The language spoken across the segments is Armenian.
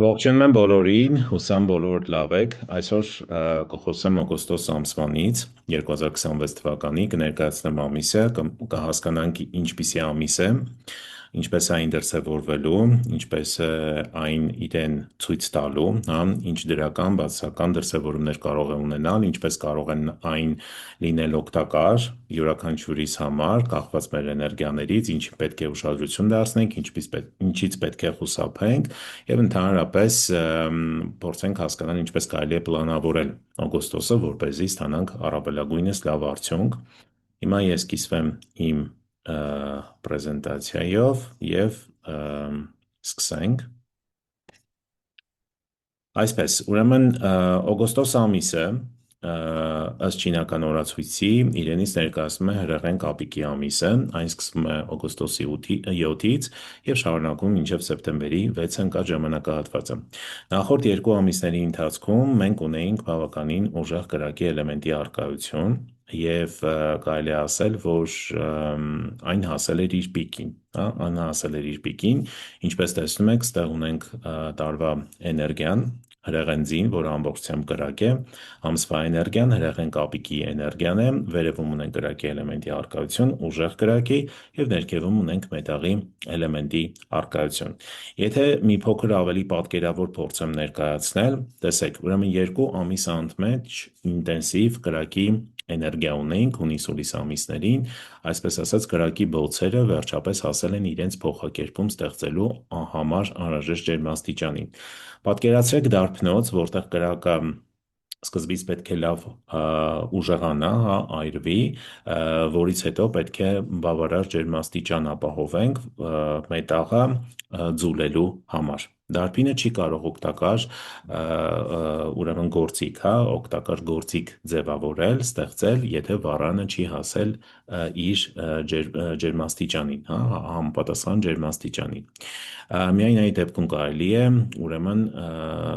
Ողջունում բոլորին, հուսամ բոլորդ լավ եք։ Այսօր կխոսեմ օգոստոս ամսվանից 2026 թվականի, կներկայացնեմ ամիսը, կհասկանանք ինչպիսի ամիս է, ինչպես է այն դրսևորվելու, ինչպես է այն իրեն ցույց տալու, ինչ դրական, բացասական դրսևորումներ կարող է ունենալ, ինչպես կարող են այն լինել օգտակար յուրաքանչյուրիս համար, կախված մեր էներգիաներից, ինչ պետք է ուշադրություն դարձնենք, ինչից պետք է խուսափենք եւ ընդհանրապես փորձենք հասկանալ ինչպես կարելի է պլանավորել օգոստոսը, որպեսզի ստանանք առավելագույնս լավ արդյունք։ Հիմա ես կիսվեմ իմ պրեզենտացիայով եւ սկսենք։ Այսպես, ուրեմն օգոստոս ամիսը ըստ չինական օրացույցի իրենից ներկայացնում է հրեղեն կապիկի ամիսը, այն սկսվում է օգոստոսի 7-ից եւ շարունակվում մինչեւ սեպտեմբերի 6-ը ընկած ժամանակահատվածը։ Նախորդ երկու ամիսների ընթացքում մենք ունեինք բավականին ուժեղ կրակի էլեմենտի առկայություն եւ կարելի է ասել, որ այն հասել էր իր պիկին, այն հասել էր իր պիկին, ինչպես տեսնում եք, ստեղ ունենք տարվա էներգիան, հրեղեն ձին, որը ամբողջությամբ կրակ է, ամսվա էներգիան, հրեղեն կապիկի էներգիան է, վերևում ունենք կրակի էլեմենտի առկայություն, ուժեղ կրակի եւ ներքևում ունենք մետաղի էլեմենտի առկայություն։ Եթե մի փոքր ավելի պատկերավոր փորձեմ ներկայացնել, տեսեք, ուրեմն երկու ամիս անընդմեջ ինտենսիվ կրակի էներգիա ունենք հունիս-հուլիս ամիսներին, այսպես ասած կրակի բոցերը վերջապես հասել են իրենց փոխակերպում ստեղծելու համար անհրաժեշտ ջերմաստիճանին։ Պատկերացրեք դարբնոց, որտեղ կրակը սկզբից պետք է լավ ուժեղանա, այրվի, որից հետո պետք է բավարար ջերմաստիճան ապահովենք մետաղը ձուլելու համար։ Դարբինը չի կարող օգտակար ուրեմն գործիք, օգտակար գործիք ձևավորել, ստեղծել, եթե վառանը չի հասել իր ջերմաստիճանին, համապատասխան ջերմաստիճանին։ Միայն այդ դեպքում կարելի է ուրեմն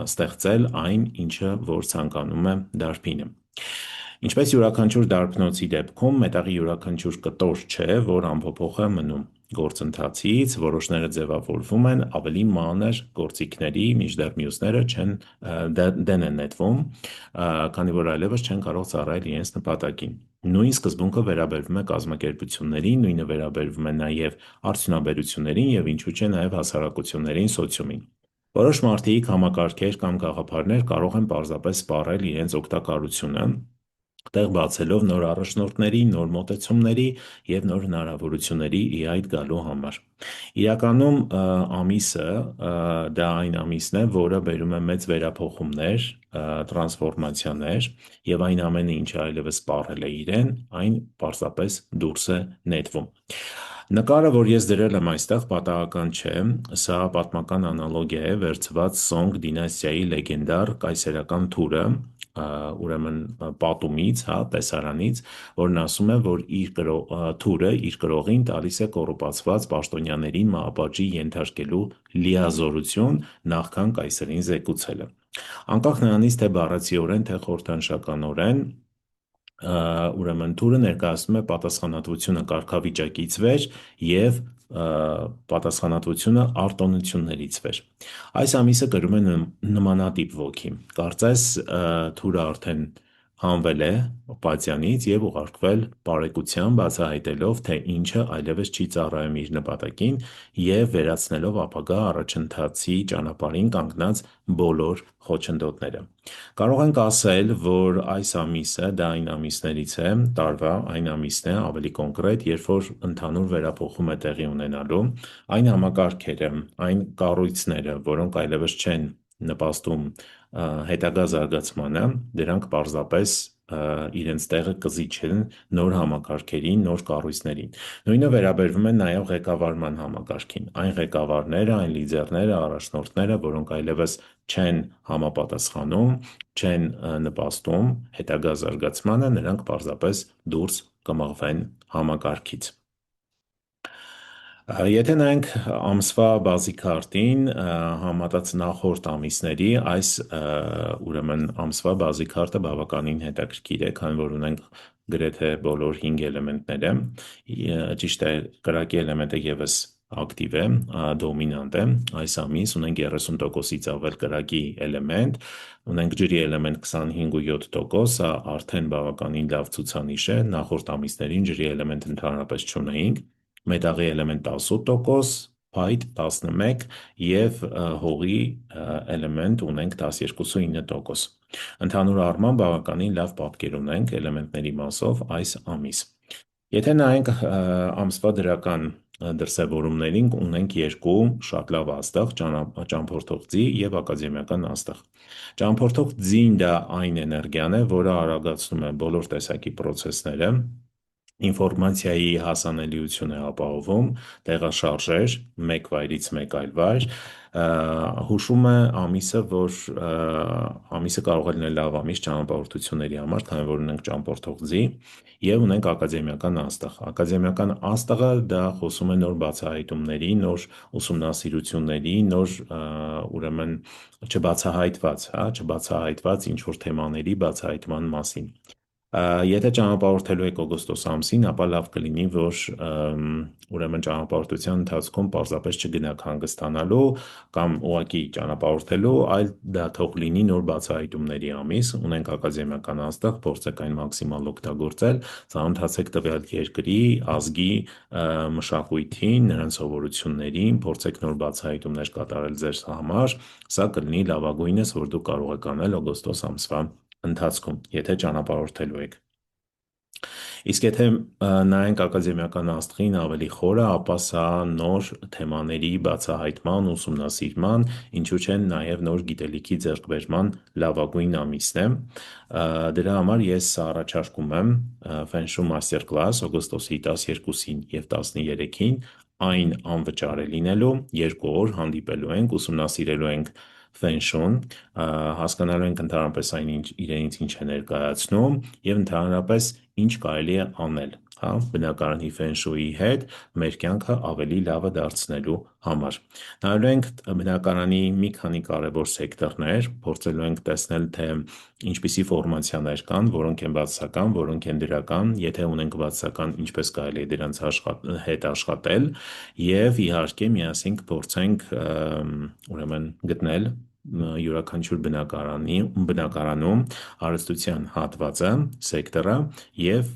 ստեղծել այն, ինչը որ ցանկանում է դարբինը։ Ինչպես յուրաքանչյուր դարբնոցի դեպքում, մետաղի յուրաքանչյուր կտոր չէ, որ անփոփոխ է մնում գործընթացից, որոշները ձևավորվում են ավելի մանր գործիքների, մինչդեռ մյուսները դեն են նետվում, քանի որ այլևս չեն կարող ծառայել իրենց նպատակին։ Նույն սկզբունքը վերաբերվում է կազմակերպություններին, նույնը վերաբերվում է նաև արդյունաբերություններին եւ ինչու՞ չէ նաև հասարակություններին, սոցիումին։ Որոշ մարդիկ, համակարգեր կամ գաղափարներ կարող են պարզապես սպառել իրենց օգտակարությունը, տեղ բացելով նոր առաջնորդների, նոր մոտեցումների եւ նոր հնարավորությունների ի հայտ գալու համար։ Իրականում ամիսը դա այն ամիսն է, որը բերում է մեծ վերափոխումներ, տրանսֆորմացիաներ եւ այն ամենը, ինչը այլևս սպառել է իրեն, այն պարզապես դուրս է նետվում։ Նկարը, որ ես դրել եմ այստեղ, պատահական չէ, սա պատմական անալոգիա է վերցված Սոնգ դինաստիայի լեգենդար կայսերական թուրը, ուրեմն պատումից, տեսարանից, որն ասում է, որ թուրը իր կրողին տալիս է կոռուպացված պաշտոնյաներին մահապատժի ենթարկելու լիազորություն նախքան կայսերին զեկուցելը։ Անկախ նրանից, թե բառացիորեն, թե խորհրդանշականորեն, ուրեմն թուրը ներկայացնում է պատասխանատվությունը կարգավիճակից վեր եւ պատասխանատվությունը արտոնություններից վեր։ Այս ամիսը կրում է նմանատիպ ոգի։ Կարծես թուրը արդեն հանվել է պատյանից եւ ուղարկվել բարեկության, բացահայտելով, թե ինչը այլևս չի ծառայում իր նպատակին եւ վերացնելով ապագա առաջընթացի ճանապարհին կանգնած բոլոր խոչընդոտները։ Կարող ենք ասել, որ այս ամիսը դա այն ամիսներից է, տարվա այն ամիսն է, ավելի կոնկրետ, երբ որ ընդհանուր վերափոխում է տեղի ունենալու, այն համակարգերը, այն կառույցները, որոնք այլևս չեն նպաստում հետագա զարգացմանը, դրանք պարզապես իրենց տեղը կզիջեն նոր համակարգերին, նոր կառույցներին։ Նույնը վերաբերվում է նաև ղեկավարման համակարգին։ Այն ղեկավարները, այն լիդերները, առաջնորդները, որոնք այլևս չեն համապատասխանում, չեն նպաստում հետագա զարգացմանը, նրանք պարզապես դուրս կմղվեն համակարգից։ Եթե նայենք ամսվա բազիկ քարտին, համատած նախորդ ամիսների, այս ուրեմն ամսվա բազիկ քարտը բավականին հետաքրքիր է, քանի որ ունենք գրեթե բոլոր 5 էլեմենտները, ճիշտ է, կրակի էլեմենտը եւս ակտիվ է, դոմինանտ է, այս ամիս ունենք 30%-ից ավել կրակի էլեմենտ, ունենք ջրի էլեմենտ 25.7%, սա արդեն բավականին լավ ցուցանիշ է, նախորդ ամիսներին ջրի էլեմենտ ընդհանրապես չունեինք, մետաղի էլեմենտ 18%, փայտ 11 և հողի էլեմենտ ունենք 12.9%։ Ընդհանուր առմամբ բավականին լավ պատկեր ունենք էլեմենտների մասով այս ամիս։ Եթե նայենք ամսվա դրական դրսևորումներին, ունենք երկու շատ լավ աստղ, ճամփորդող ձի և ակադեմիական աստղ։ Ճամփորդող ձին դա այն էներգիան է, որը արագացնում է բոլոր տեսակի պրոցեսները, ինֆորմացիայի հասանելիություն է ապահովում, տեղաշարժեր մեկ վայրից մեկ այլ վայր, հուշում է ամիսը, որ ամիսը կարող է լինել լավ ամիս ճանապարհորդությունների համար, քանի որ ունենք ճամփորդող ձի և ունենք ակադեմիական աստղ։ Ակադեմիական աստղը դա խոսում է նոր բացահայտումների, նոր ուսումնասիրությունների, նոր ուրեմն չբացահայտված ինչ-որ թեմաների բացահայտման մասին։ Եթե ճանապարհորդելու եք օգոստոս ամսին, ապա լավ կլինի, որ ուրեմն ճանապարհորդության ընթացքում պարզապես չգնաք հանգստանալու կամ ուղղակի ճանապարհորդելու, այլ դա թող լինի նոր բացահայտումների ամիս, ունենք ակադեմիական աստղ, փորձեք այն մաքսիմալ օգտագործել, ծանոթացեք տվյալ երկրի, ազգի մշակույթին, նրանց սովորություններին, փորձեք նոր բացահայտումներ կատարել ձեզ համար, սա կլինի լավագույնս, որ դուք կարող եք անել օգոստոս ամսվա ընթացքում, եթե ճանապարհորդելու եք։ Իսկ եթե նայենք ակադեմիական աստղին ավելի խորը, ապա սա նոր թեմաների բացահայտման, ուսումնասիրման, ինչու չէ նաև նոր գիտելիքի ձեռքբերման լավագույն ամիսն է։ Դրա համար ես առաջարկում եմ Feng-Shui Master Class օգոստոսի 12-ին և 13-ին, այն անվճար է լինելու, 2 օր հանդիպելու ենք, ուսումնասիրելու ենք Feng-Shui-ն, հասկանալու ենք ընդհանրապես այն իրենից ինչ է ներկայացնում և ընդհանրապես ինչ կարելի է անել, բնակարանի Feng-Shui-ի հետ մեր կյանքը ավելի լավը դարձնելու համար։ Նայելու ենք բնակարանի մի քանի կարևոր սեկտորներ, փորձելու ենք տեսնել, թե ինչպիսի ֆորմացիաներ կան, որոնք են բացասական, որոնք են դրական, եթե ունենք բացասական, ինչպես կարելի է դրանց հետ աշխատել և իհարկե միասին կփորձենք ուրեմն գտնել յուրաքանչյուր բնակարանում հարստության հատվածը, սեկտորը և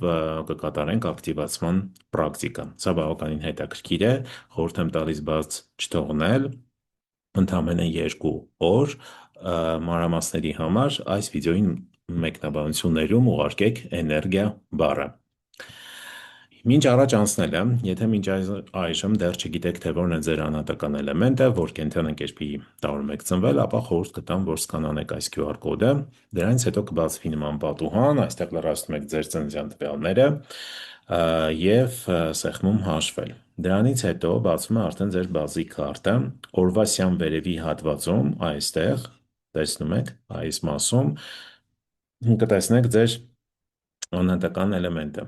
կկատարենք ակտիվացման պրակտիկա։ Սա բավականին հետաքրքիր է, խորհուրդ եմ տալիս բաց չթողնել, ընդամենը 2 օր, մանրամասների համար այս վիդեոյի մեկնաբանություններում ուղարկեք էներգիա բառը։ Մինչ առաջ անցնելը, եթե մինչ այժմ դեռ չգիտեք, թե որն է ձեր անհատական էլեմենտը, որ կենդանի կերպի տարում եք ծնվել, ապա խորհուրդ կտամ, որ սկանանեք այս QR կոդը, դրանից հետո կբացվի նման պատուհան, այստեղ լրացնում եք ձեր ծննդյան տվյալները և սեղմում հաշվել։ Դրանից հետո բացվում է արդեն ձեր բազի քարտը, օրվա սյան վերևի հատվածում, այստեղ, տեսնում եք, այս մասում, կտեսնեք ձեր անհատական էլեմենտը,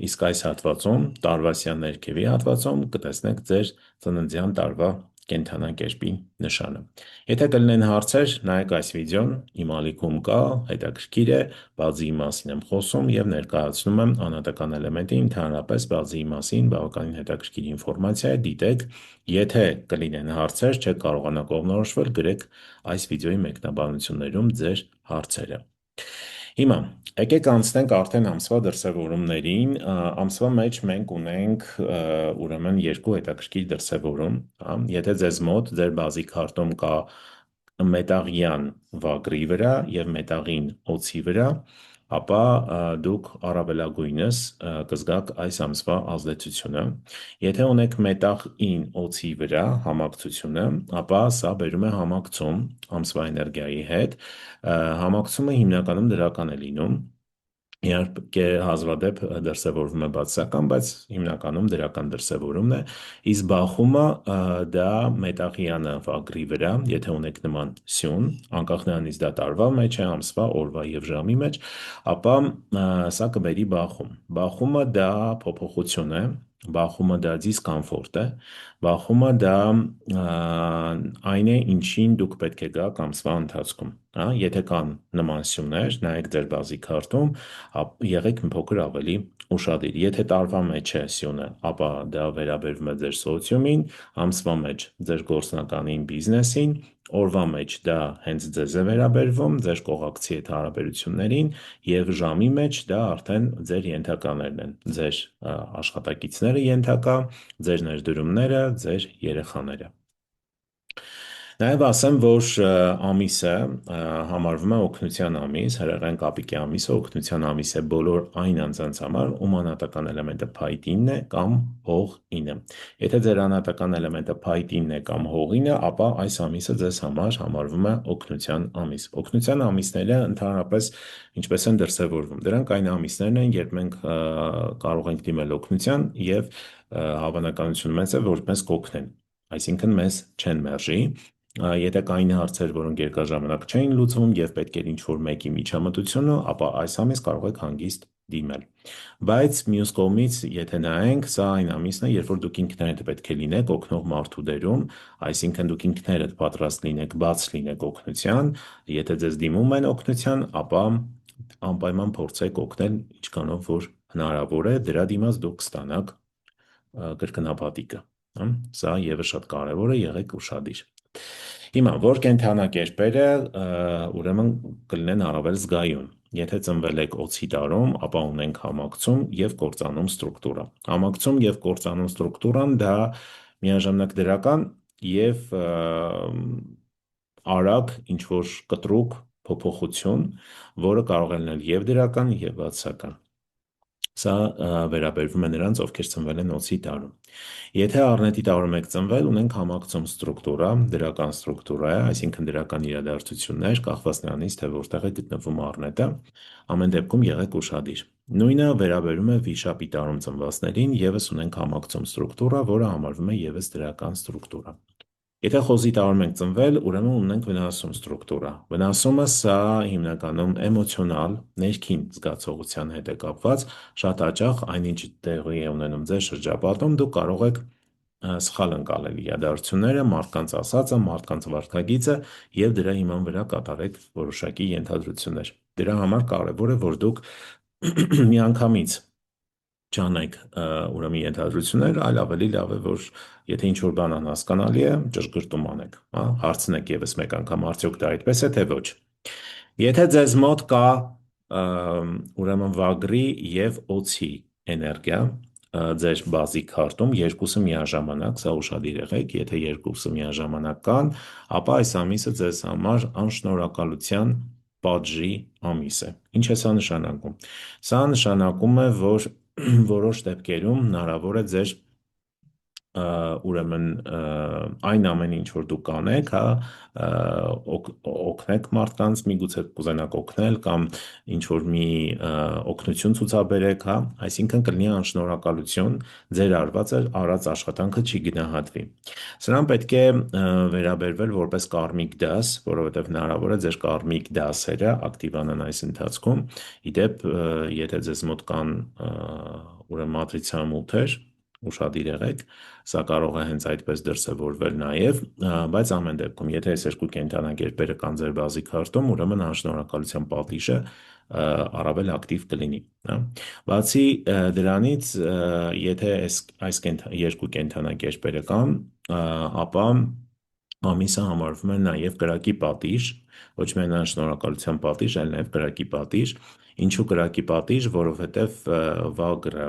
իսկ այս հատվածում, տարվա սյան ներքևի հատվածում, կտեսնեք ձեր ծննդյան տարվա կենդանակերպի նշանը։ Եթե կլինեն հարցեր, նայեք այս վիդեոն, իմ ալիքում կա, հետաքրքիր է, բազիի մասին եմ խոսում և ներկայացնում եմ անհատական էլեմենտի, ընդհանրապես բազիի մասին բավականին հետաքրքիր ինֆորմացիա է, դիտեք, եթե կլինեն հարցեր, չեք կարողանա կողմնորոշվել, գրեք այս վիդեոյի մեկնաբանություններում ձեր հարցերը։ Հիմա, եկեք անցնենք արդեն ամսվա դրսևորումներին, ամսվա մեջ մենք ունենք ուրեմն երկու հետաքրքիր դրսևորում, եթե ձեզ մոտ ձեր բազի քարտում կա մետաղյան վագրի վրա և մետաղին օձի վրա, ապա դուք առավելագույնս կզգաք այս ամսվա ազդեցությունը։ Եթե ունեք մետաղին օձի վրա համակցությունը, ապա սա բերում է համակցում ամսվա էներգիայի հետ, համակցումը հիմնականում դրական է լինում, իհարկե հազվադեպ դրսևորվում է բացասական, բայց հիմնականում դրական դրսևորումն է, իսկ բախումը դա մետաղյանը վագրի վրա, եթե ունեք նման սյուն, անկախ նրանից դա տարվա մեջ է, ամսվա, օրվա և ժամի մեջ, ապա սա կբերի բախում։ Բախումը դա փոփոխություն է, Բախումը դա դիսկոմֆորտ է, բախումը դա այն է, ինչին դուք պետք է գաք ամսվա ընթացքում, հա, եթե կան նման սյուներ, նայեք ձեր բազի քարտում, եղեք մի փոքր ավելի ուշադիր, եթե տարվա մեջ է սյունը, ապա դա վերաբերվում է ձեր սոցիումին, ամսվա մեջ ձեր գործնականին, բիզնեսին, օրվա մեջ դա հենց ձեզ է վերաբերվում, ձեր կողակցի հետ հարաբերություններին և ժամի մեջ դա արդեն ձեր ենթականերն են, ձեր աշխատակիցները ենթակա, ձեր ներդրումները, ձեր երեխաները։ Նաև ասեմ, որ ամիսը համարվում է օգնության ամիս, հրեղեն կապիկի ամիսը օգնության ամիս է բոլոր այն անձանց համար, ում անհատական էլեմենտը փայտ 9 է կամ հող 9։ Եթե ձեր անհատական էլեմենտը փայտ 9 է կամ հող 9, ապա այս ամիսը ձեզ համար համարվում է օգնության ամիս։ Օգնության ամիսները ընդհանրապես ինչպես են դրսևորվում։ Դրանք այն ամիսներն են, երբ մենք կարող ենք դիմել օգնության եւ հավանականություն մեծ է, որ մեզ կօգնեն, այսինքն մեզ չեն մերժի։ Եթե կային հարցեր, որոնք երկարաժամանակ չէին լուծվում եւ պետք էր ինչ-որ մեկի միջամտությունը, ապա այս ամիս կարող եք հանգիստ դիմել։ Բայց մյուս կողմից, եթե նայենք, սա այն ամիսն է, երբ որ դուք ինքներդ պետք է լինեք օգնող մարդու դերում, այսինքն դուք ինքներդ պատրաստ լինեք բաց լինեք օգնության, եթե ձեզ դիմում են օգնության, ապա անպայման փորձեք օգնել ինչքանով որ հնարավոր է, դրա դիմաց դուք կստանաք կրկնապատիկը։ Սա ևս շատ կարևոր է, եղեք ուշադիր։ Հիմա, որ կենդանակերպերը ուրեմն կլինեն առավել զգայուն։ Եթե ծնվել եք օձի տարում, ապա ունենք համակցում և կործանում ստրուկտուրա։ Համակցում և կործանում ստրուկտուրան դա միաժամանակ դրական և արագ ինչ-որ կտրուկ փոփոխություն, որը կարող է լինել և դրական, և բացասական։ Սա վերաբերվում է նրանց, ովքեր ծնվել են օձի տարում։ Եթե առնետի տարում եք ծնվել, ունենք համակցում ստրուկտուրա, դրական ստրուկտուրա է, այսինքն դրական իրադարձություններ, կախված նրանից, թե որտեղ է գտնվում առնետը, ամեն դեպքում եղեք ուշադիր։ Նույնը վերաբերում է վիշապի տարում ծնվածներին, ևս ունենք համակցում ստրուկտուրա, որը համարվում է ևս դրական ստրուկտուրա։ Եթե խոզի տարում ենք ծնվել, ուրեմն ունենք վնասում ստրուկտուրա։ Վնասումը սա հիմնականում էմոցիոնալ, ներքին զգացողության հետ է կապված, շատ հաճախ այնինչ տեղի է ունենում ձեր շրջապատում, դուք կարող եք սխալ ընկալել իրադարձությունները, մարդկանց ասածը, մարդկանց վարքագիծը և դրա հիման վրա կատարեք որոշակի ենթադրություններ։ Դրա համար կարևոր է, որ դուք միանգամից չանեք ուրեմն ենթադրություններ, այլ ավելի լավ է, որ եթե ինչ-որ բան անհասկանալի է, ճշգրտում անեք, հա, հարցնեք ևս մեկ անգամ, արդյոք դա այդպես է, թե ոչ։ Եթե ձեզ մոտ կա ուրեմն վագրի և օձի էներգիա, ձեր բազի քարտում երկուսը միաժամանակ, սա ուշադիր եղեք, եթե երկուսը միաժամանակ կան, ապա այս ամիսը ձեզ համար անշնորհակալության պատժի ամիս է։ Ինչ է սա նշանակում։ Սա նշանակում է, որ որոշ դեպքերում հնարավոր է ձեր ուրեմն այն ամեն ինչ որ դուք կանեք, հա, օգնեք մարդկանց, միգուցե կուզենաք օգնել կամ ինչ որ մի օգնություն ցուցաբերեք, հա, այսինքն կլինի անշնորհակալություն, ձեր արած աշխատանքը չի գնահատվի։ Սրան պետք է վերաբերվել որպես կարմիկ դաս, որովհետև հնարավոր է ձեր կարմիկ դասերը ակտիվանան այս ընթացքում։ Իդեպ, եթե ձեզ մոտ կան ուրեմն մատրիցամութեր, ուշադիր եղեք, սա կարող է հենց այդպես դրսևորվել նաև, բայց ամեն դեպքում, եթե այս երկու կենդանակերպերը կան ձեր բազի քարտում, ուրեմն անշնորհակալության պատիժը առավել ակտիվ կլինի, հա։ Բացի դրանից, եթե այս երկու կենդանակերպերը կան, ապա ամիսը համարվում է նաև կրակի պատիժ, ոչ միայն անշնորհակալության պատիժ, այլ նաև կրակի պատիժ։ Ինչու կրակի պատիժ, որովհետև վագրը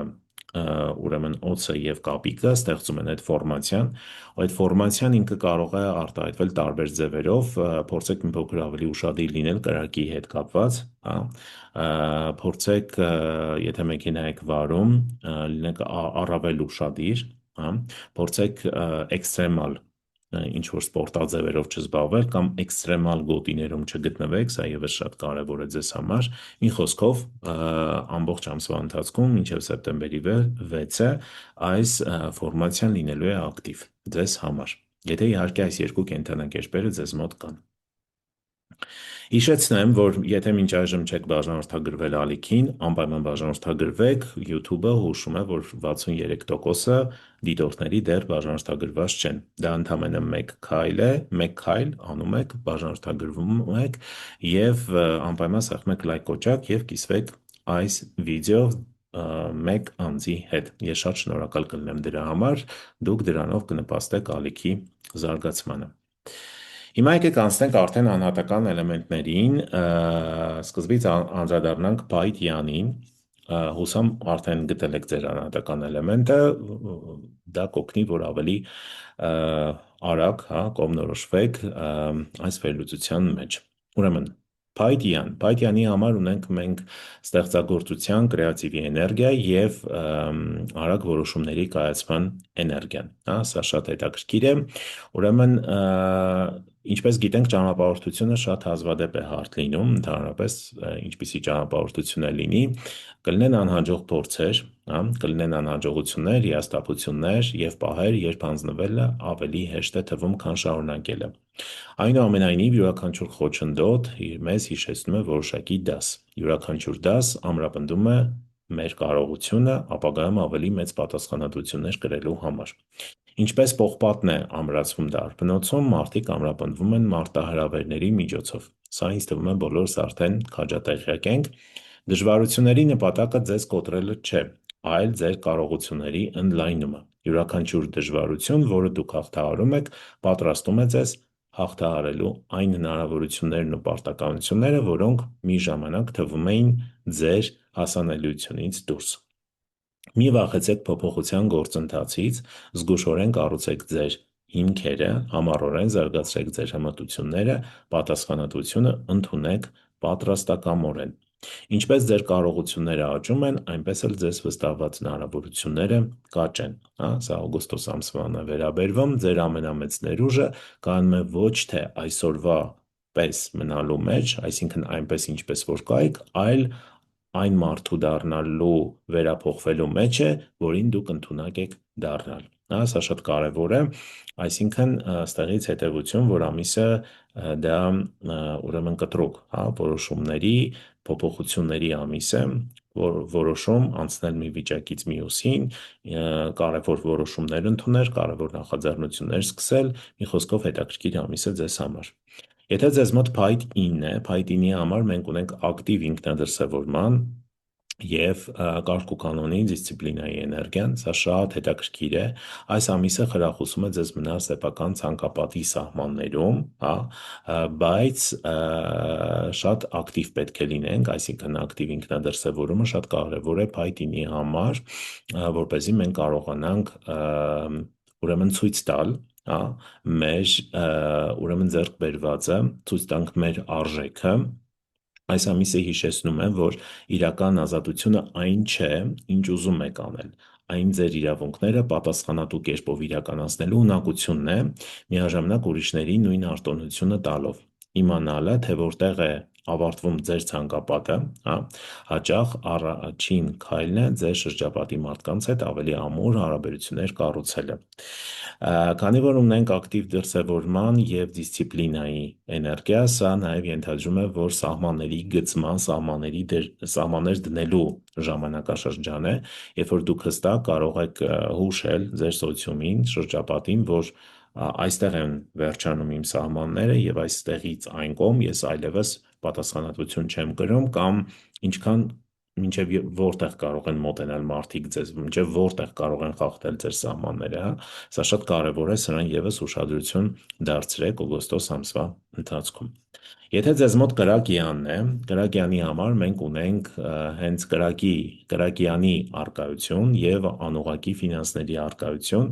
ուրեմն օձը և կապիկը ստեղծում են այդ ֆորմացիան, այդ ֆորմացիան ինքը կարող է արտահայտվել տարբեր ձևերով, փորձեք մի փոքր ավելի ուշադիր լինել կրակի հետ կապված, հա, փորձեք, եթե մեքենա եք վարում, լինեք առավել ուշադիր, հա, փորձեք էքստրեմալ ինչ որ սպորտաձևերով չզբաղվել կամ էքստրեմալ գոտիներում չգտնվեք, սա ևս շատ կարևոր է ձեզ համար։ Մի խոսքով, ամբողջ ամսվա ընթացքում մինչև սեպտեմբերի 6-ը այս ֆորմացիան լինելու է ակտիվ ձեզ համար, եթե իհարկե այս երկու կենդանակերպերը ձեզ մոտ կան։ Հիշեցնեմ, որ եթե մինչ այժմ չեք բաժանորդագրվել ալիքին, անպայման բաժանորդագրվեք, YouTube-ը հուշում է, որ 63%-ը դիտորդների դեռ բաժանորդագրված չեն։ Դա ընդամենը մեկ քայլ է, մեկ քայլ անում եք, բաժանորդագրվում եք եւ անպայման սեղմեք լայք կոճակ եւ կիսվեք այս վիդեո մեկ անձի հետ։ Ես շատ շնորհակալ կլինեմ դրա համար, դուք դրանով կնպաստեք ալիքի զարգացմանը։ Հիմա եկեք անցնենք արդեն անհատական էլեմենտներին, սկզբից անդրադառնանք Python-ին, հուսամ արդեն գտել եք ձեր անհատական էլեմենտը, դա կօգնի, որ ավելի արագ կողմնորոշվեք այս վերլուծության մեջ։ Ուրեմն, Python-ի համար ունենք մենք ստեղծագործության, կրեատիվի էներգիա եւ արագ որոշումների կայացման էներգիան, սա շատ հետաքրքիր է։ Ուրեմն, ինչպես գիտենք, ճանապարհորդությունը շատ հազվադեպ է հարթ լինում, ընդհանրապես ինչպիսի ճանապարհորդություն է լինի, կլինեն անհաջող փորձեր, կլինեն անհաջողություններ, հիասթափություններ եւ պահեր, երբ հանձնվելը ավելի հեշտ է թվում, քան շարունակելը։ Այնուամենայնիվ, յուրաքանչյուր խոչընդոտ մեզ հիշեցնում է որոշակի դաս։ Յուրաքանչյուր դաս ամրապնդում է մեր կարողությունը ապագայում ավելի մեծ պատասխանատվություններ կրելու համար։ Ինչպես պողպատն է ամրացվում դարբնոցում, մարդիկ ամրապնդվում են մարտահրավերների միջոցով։ Սա ինձ թվում է բոլորս արդեն քաջատեղյակ ենք։ Դժվարությունների նպատակը ձեզ կոտրելը չէ, այլ ձեր կարողությունների ընդլայնումը։ Յուրաքանչյուր դժվարություն, որը դուք հաղթահարում եք, պատրաստում է ձեզ հաղթահարելու այն հնարավորություններն ու պարտականությունները, որոնք մի ժամանակ թվում էին ձեր հասանելիությունից դուրս։ Մի վախեցեք փոփոխության գործընթացից, զգուշորեն կառուցեք ձեր հիմքերը, համառորեն զարգացրեք ձեր հմտությունները, պատասխանատվությունը ընդունեք պատրաստակամորեն։ Ինչպես ձեր կարողությունները աճում են, այնպես էլ ձեզ վստահված հնարավորությունները կաճեն։ Սա օգոստոս ամսվան է վերաբերվում, ձեր ամենամեծ ներուժը կանում է ոչ թե այսօրվա պես մնալու մեջ, այսինքն այնպես ինչպես որ կայք, այլ այն մարդու դառնալու վերափոխվելու մեջ է, որին դուք ընդունակ եք դառնալ։ Սա շատ կարևոր է, այսինքն ստեղից հետևություն, որ ամիսը դա ուրեմն կտրուկ, որոշումների, փոփոխությունների ամիս է, որ որոշում անցնել մի վիճակից մյուսին, կարևոր որոշումներ ընդունել, կարևոր նախաձեռնություններ սկսել, մի խոսքով հետաքրքիր ամիս է ձեզ համար։ Եթե ձեզ մոտ Python-ն է, Python-ի համար մենք ունենք ակտիվ ինքնադրսևորման և կարգ ու կանոնի դիսցիպլինայի էներգիան, սա շատ հետաքրքիր է, այս ամիսը խրախուսում է ձեզ մնալ սեփական ցանկապատի սահմաններում, բայց շատ ակտիվ պետք է լինենք, այսինքն ակտիվ ինքնադրսևորումը շատ կարևոր է Python-ի համար, որպեսզի մենք կարողանանք ուրեմն ցույց տալ մեր ուրեմն ձեռք բերվածը, ցույց տանք մեր արժեքը։ Այս ամիսը հիշեցնում է, որ իրական ազատությունը այն չէ, ինչ ուզում եք անել, այն ձեր իրավունքները պատասխանատու կերպով իրականացնելու ունակությունն է, միաժամանակ ուրիշների նույն արտոնությունը տալով։ Իմանալը, թե որտեղ է ավարտվում ձեր ցանկապատը, հաճախ առաջին քայլն է ձեր շրջապատի մարդկանց հետ ավելի ամուր հարաբերություններ կառուցելը։ Քանի որ ունենք ակտիվ դրսևորման և դիսցիպլինայի էներգիա, սա նաև ենթադրում է, որ սահմանների գծման, սահմաններ դնելու ժամանակաշրջան է, երբ որ դուք հստակ կարող եք հուշել ձեր սոցիումին, շրջապատին, որ այստեղ են վերջանում իմ սահմանները և այստեղից այն կողմ ես այլևս պատասխանատվություն չեմ կրում կամ ինչքան մինչև որտեղ կարող են մոտենալ մարդիկ ձեզ, մինչև որտեղ կարող են խախտել ձեր սահմանները, սա շատ կարևոր է, սրան ևս ուշադրություն դարձրեք օգոստոս ամսվա ընթացքում։ Եթե ձեզ մոտ կրակյանն է, կրակյանի համար մենք ունենք հենց կրակյանի առկայություն և անուղղակի ֆինանսների առկայություն,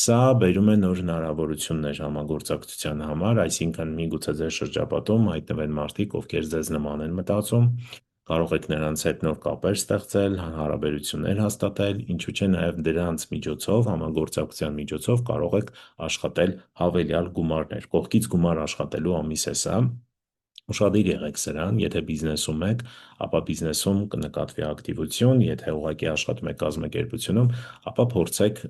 սա բերում է նոր հնարավորություններ համագործակցության համար, այսինքն միգուցե ձեր շրջապատում հայտնվեն մարդիկ, ովքեր ձեզ նման են մտածում, կարող եք նրանց հետ նոր կապեր ստեղծել, հարաբերություններ հաստատել, ինչու չէ նաև դրանց միջոցով, համագործակցության միջոցով կարող եք աշխատել հավելյալ գումարներ, կողքից գումար աշխատելու ամիս է սա, ուշադիր եղեք սրան, եթե բիզնեսում եք, ապա բիզնեսում կնկատվի ակտիվություն, եթե ուղղակի աշխատում եք կազմակերպությունում, ապա փորձեք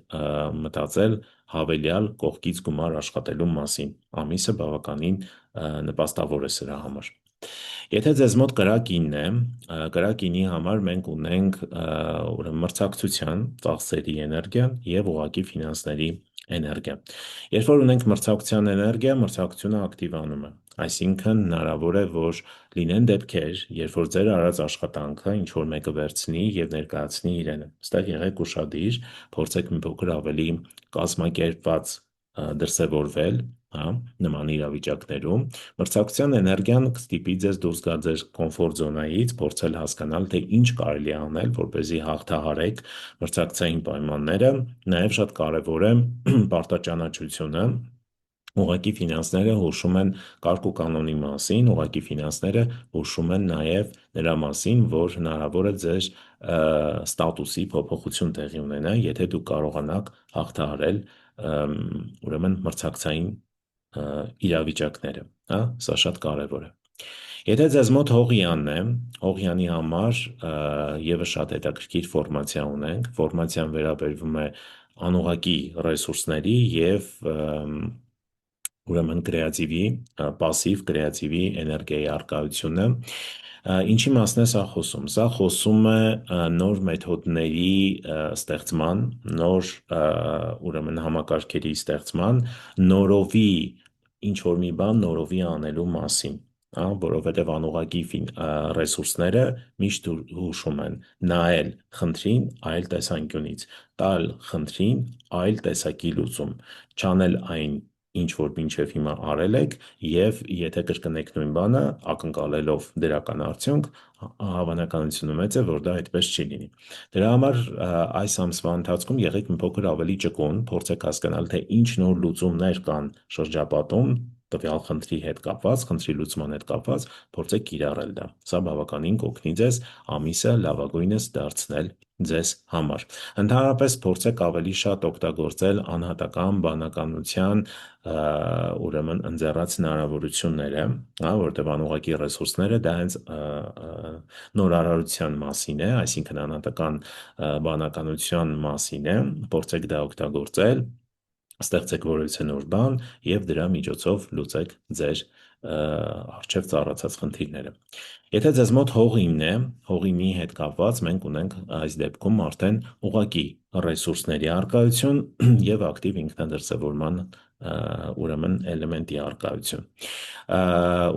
մտածել հավելյալ կողքից գումար աշխատելու մասին, ամիսը բավականին նպաստավոր է սրա համար։ Եթե ձեզ մոտ կրակինն է, կրակինի համար մենք ունենք ուրեմն մրցակցության ծախսերի էներգիան եւ ուղղակի ֆինանսների էներգիա։ Երբ որ ունենք մրցակցության էներգիա, մրցակցությունը ակտիվանում է։ Այսինքն հնարավոր է, որ լինեն դեպքեր, երբ որ ձեր արած աշխատանքը ինչ որ մեկը վերցնի եւ ներկայացնի իրեն։ Այստեղ եղեք ուշադիր, փորձեք մի փոքր ավելի կազմակերպված դրսևորվել, հա, նման իրավիճակներում մրցակցության էներգիան կստիպի ձեզ դուրս գալ ձեր կոմֆորտ զոնայից, փորձել հասկանալ, թե ինչ կարելի է անել, որպեսզի հաղթահարեք մրցակցային պայմանները, նաև շատ կարևոր է պարտաճանաչությունը, ուղղակի ֆինանսները հուշում են կարգ ու կանոնի մասին, ուղղակի ֆինանսները հուշում են նաև նրա մասին, որ հնարավոր է ձեր ստատուսի փոփոխություն տեղի ունենա, եթե դուք կարողանաք հաղթահարել ուրեմն մրցակցային իրավիճակները, հա, սա շատ կարևոր է։ Եթե ձեզ մոտ Հողյանն է, Հողյանի համար եւս շատ հետաքրքիր ֆորմացիա ունենք, ֆորմացիան վերաբերվում է անուղղակի ռեսուրսների եւ ուրեմն կրեատիվի, պասիվ կրեատիվի էներգիայի արկայությունը, ինչի մասն է սա խոսում։ Սա խոսում է նոր մեթոդների ստեղծման, նոր ուրեմն համակարգերի ստեղծման, նորովի ինչ որ մի բան նորովի անելու մասին, հա, որովհետև անուղղակի ռեսուրսները միշտ հուշում են նայել խնդրին այլ տեսանկյունից, տալ խնդրին այլ տեսակի լուծում, չանել այն ինչ որ մինչև հիմա արել եք եւ եթե կրկնեք նույն բանը ակնկալելով դրական արդյունք, հավանականությունը մեծ է, որ դա այդպես չի լինի։ Դրա համար այս ամսվա ընթացքում եղեք մի փոքր ավելի ճկուն, փորձեք հասկանալ, թե ինչ նոր լուծումներ կան շրջապատում տվյալ խնդրի հետ կապված, խնդրի լուծման հետ կապված, փորձեք կիրառել դա։ Սա բավականին կօգնի ձեզ ամիսը լավագույնս դարձնել ձեզ համար։ Ընդհանրապես փորձեք ավելի շատ օգտագործել անհատական բանականության ուրեմն ընձեռած հնարավորությունները, հա, որտեղ անուղղակի ռեսուրսները դա հենց նորարարության մասին է, այսինքն անհատական բանականության մասին է, փորձեք դա օգտագործել, ստեղծեք որևիցե նոր բան եւ դրա միջոցով լուծեք ձեր առջև ծառացած խնդիրները։ Եթե ձեզ մոտ հողիմն է, հողիմի հետ կապված մենք ունենք այս դեպքում արդեն ուղղակի ռեսուրսների արկայություն եւ ակտիվ ինքնադրսևորման ուրեմն էլեմենտի արկայություն։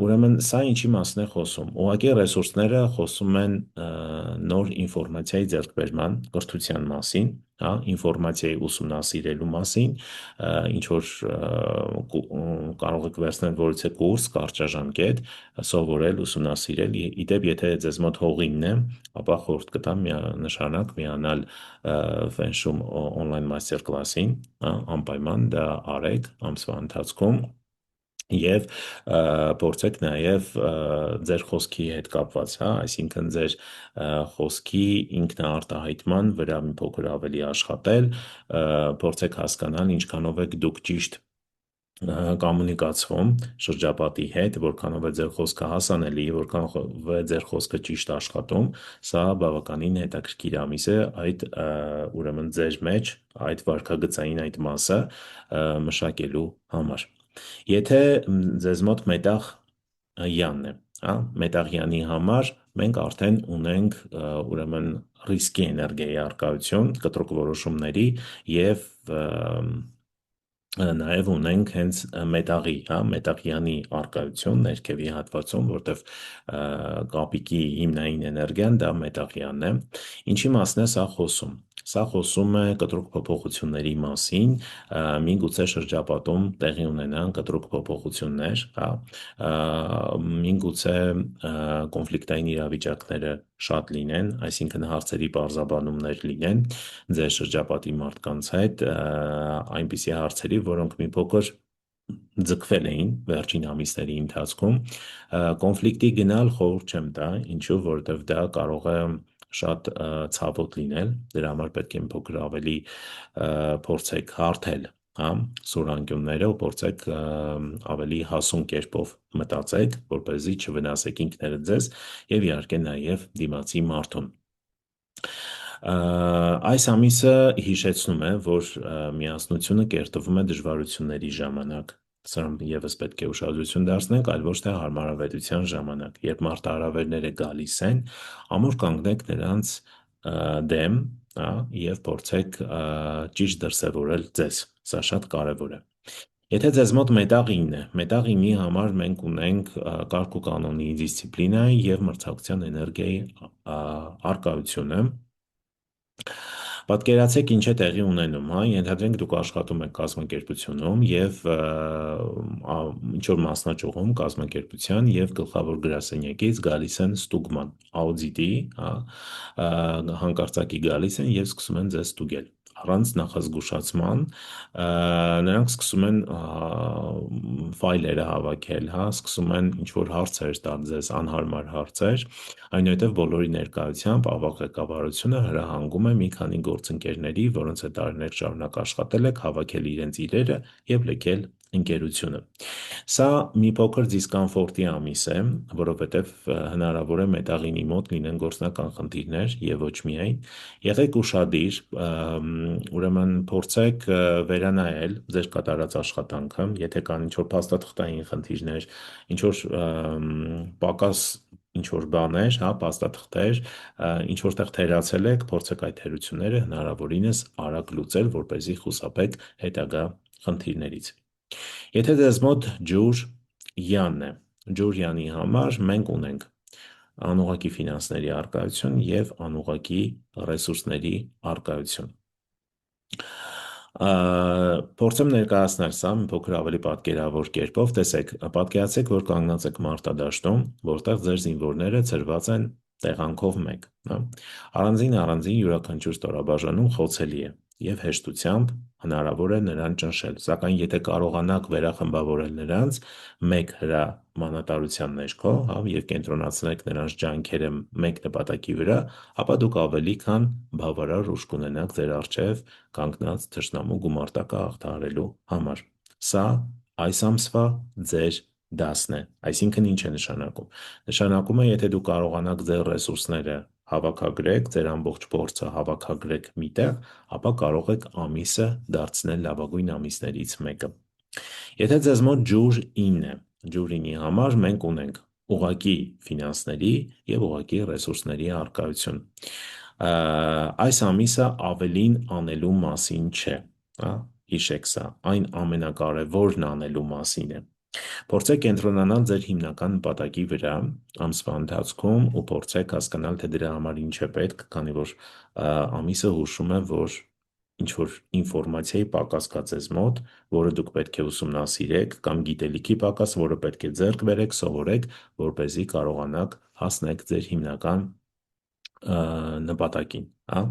Ուրեմն սա ինչի մասն է խոսում։ Ուղղակի ռեսուրսները խոսում են նոր ինֆորմացիայի ձեռքբերման, կրթության մասին, հա, ինֆորմացիայի ուսումնասիրելու մասին, ինչ որ կարող եք վերցնել որևիցե կուրս, կարճաժամկետ, սովորել, ուսումնասիրել, իդեպ եթե ձեզ մոտ հողինն է, ապա խորհուրդ կտամ նշանակ միանալ Fenshum on-line master class-ին, անպայման դա արեք ամսվա ընթացքում եւ փորձեք նաեւ ձեր խոսքի հետ կապված, հա, այսինքն ձեր խոսքի ինքնաարտահայտման վրա մի փոքր ավելի աշխատել, փորձեք հասկանալ ինչքանով եք դուք ճիշտ կոմունիկացվում շրջապատի հետ, որքանով է ձեր խոսքը հասանելի, որքանով է ձեր խոսքը ճիշտ աշխատում, սա բավականին հետաքրքիր ամիս է այդ ուրեմն ձեր մեջ այդ վարքագծային այդ մասը մշակելու համար։ Եթե ձեզ մոտ մետաղ յանն է, հա, մետաղյանի համար մենք արդեն ունենք ուրեմն ռիսկի էներգիայի արկայություն, կտրուկ որոշումների եւ նաև ունենք հենց մետաղի, հա, մետաղյանի արկայություն ներքևի հատվածում, որտեղ կապիկի հիմնային էներգիան դա մետաղյանն է։ Ինչի մասն է սա խոսում։ Սա խոսում է կտրուկ փոփոխությունների մասին, միգուցե շրջապատում տեղի ունենան կտրուկ փոփոխություններ, հա, միգուցե կոնֆլիկտային իրավիճակները շատ լինեն, այսինքն հարցերի պարզաբանումներ լինեն ձեր շրջապատի մարդկանց հետ, այնպիսի հարցերի, որոնք մի փոքր ձգվել էին վերջին ամիսների ընթացքում, կոնֆլիկտի գնալ խորհուրդ չեմ տա, ինչու, որովհետև դա կարող է շատ ցավոտ լինել, դրա համար պետք է մի փոքր ավելի փորձեք հարթել, հա, սուրանկյունները ու փորձեք ավելի հասուն կերպով մտածեք, որպեսզի չվնասեք ինքներդ ձեզ եւ իհարկե նաեւ դիմացի մարդուն։ Այս ամիսը հիշեցնում է, որ միասնությունը կերտվում է դժվարությունների ժամանակ, Սրան ևս պետք է ուշադրություն դարձնենք, այլ ոչ թե հարմարավետության ժամանակ։ Երբ մարտահրավերները գալիս են, ամուր կանգնեք նրանց դեմ, հա, եւ փորձեք ճիշտ դրսևորել ձեզ։ Սա շատ կարևոր է։ Եթե ձեզ մոտ մետաղ 9 է, մետաղ 9-ի համար մենք ունենք կարգ ու կանոնի դիսցիպլինայի եւ մրցակցության էներգիայի արկայությունը։ Պատկերացեք ինչ է տեղի ունենում, հա, ենթադրենք դուք աշխատում եք կազմակերպությունում եւ ինչ որ մասնաճյուղում կազմակերպության եւ գլխավոր գրասենյակից գալիս են ստուգման, աուդիտի, հա, հանկարծակի գալիս են եւ սկսում են ձեզ ստուգել առանց նախազգուշացման, նրանք սկսում են ֆայլերը հավաքել, հա, սկսում են ինչ-որ հարցեր տալ ձեզ, անհարմար հարցեր, այնուհետև բոլորի ներկայությամբ ավագ ղեկավարությունը հրահանգում է մի քանի գործընկերների, որոնց հետ տարիներ շարունակ աշխատել եք, հավաքել իրենց իրերը եւ լքել ընկերությունը։ Սա մի փոքր դիսկոմֆորտի ամիս է, որովհետև հնարավոր է մետաղինի մոտ լինեն գործնական խնդիրներ եւ ոչ միայն։ Եղեք ուշադիր, ուրեմն փորձեք վերանայել ձեր կատարած աշխատանքը, եթե կան ինչ-որ փաստաթղթային խնդիրներ, ինչ-որ պակաս ինչ-որ բաներ, հա, փաստաթղթեր, ինչ-որտեղ թերացել եք, փորձեք այդ թերությունները հնարավորինս արագ լուծել, որպեսզի խուսափեք հետագա խնդիրներից։ Եթե ձեզ մոտ ջուր յանն է, ջուր յանի համար մենք ունենք անուղղակի ֆինանսների արկայություն եւ անուղղակի ռեսուրսների արկայություն։ Փորձեմ ներկայացնել սա մի փոքր ավելի պատկերավոր կերպով, տեսեք, պատկերացեք, որ կանգնած եք մարտադաշտում, որտեղ ձեր զինվորները ծրված են տեղանքով մեկ, հա։ Առանձին յուրաքանչյուր ստորաբաժանում խոցելի է եւ հեշտությամբ հնարավոր է նրան ճնշել, սակայն եթե կարողանաք վերախմբավորել նրանց մեկ հրամանատարության ներքո, հա, եւ կենտրոնացնեք նրանց ջանքերը մեկ նպատակի վրա, ապա դուք ավելի քան բավարար ուժ կունենաք ձեր առջև կանգնած թշնամու գումարտակը հաղթահարելու համար։ Սա այս ամսվա ձեր դասն է, այսինքն ինչ է նշանակում։ Նշանակում է, եթե դուք կարողանաք ձեր ռեսուրսները հավաքագրեք, ձեր ամբողջ փորձը հավաքագրեք միտեղ, ապա կարող եք ամիսը դարձնել լավագույն ամիսներից մեկը։ Եթե ձեզ մոտ ջուր 9 է, ջուր 9-ի համար մենք ունենք ուղղակի ֆինանսների եւ ուղղակի ռեսուրսների արկայություն։ Այս ամիսը ավելին անելու մասին չէ, հա, հիշեք սա, այն ամենակարևորն անելու մասին է։ Փորձեք կենտրոնանալ ձեր հիմնական նպատակի վրա ամսվա ընթացքում ու փորձեք հասկանալ, թե դրա համար ինչ է պետք, քանի որ ամիսը հուշում է, որ ինչ-որ ինֆորմացիայի պակաս կա ձեզ մոտ, որը դուք պետք է ուսումնասիրեք, կամ գիտելիքի պակաս, որը պետք է ձեռք բերեք, սովորեք, որպեսզի կարողանաք հասնել ձեր հիմնական նպատակին, հա։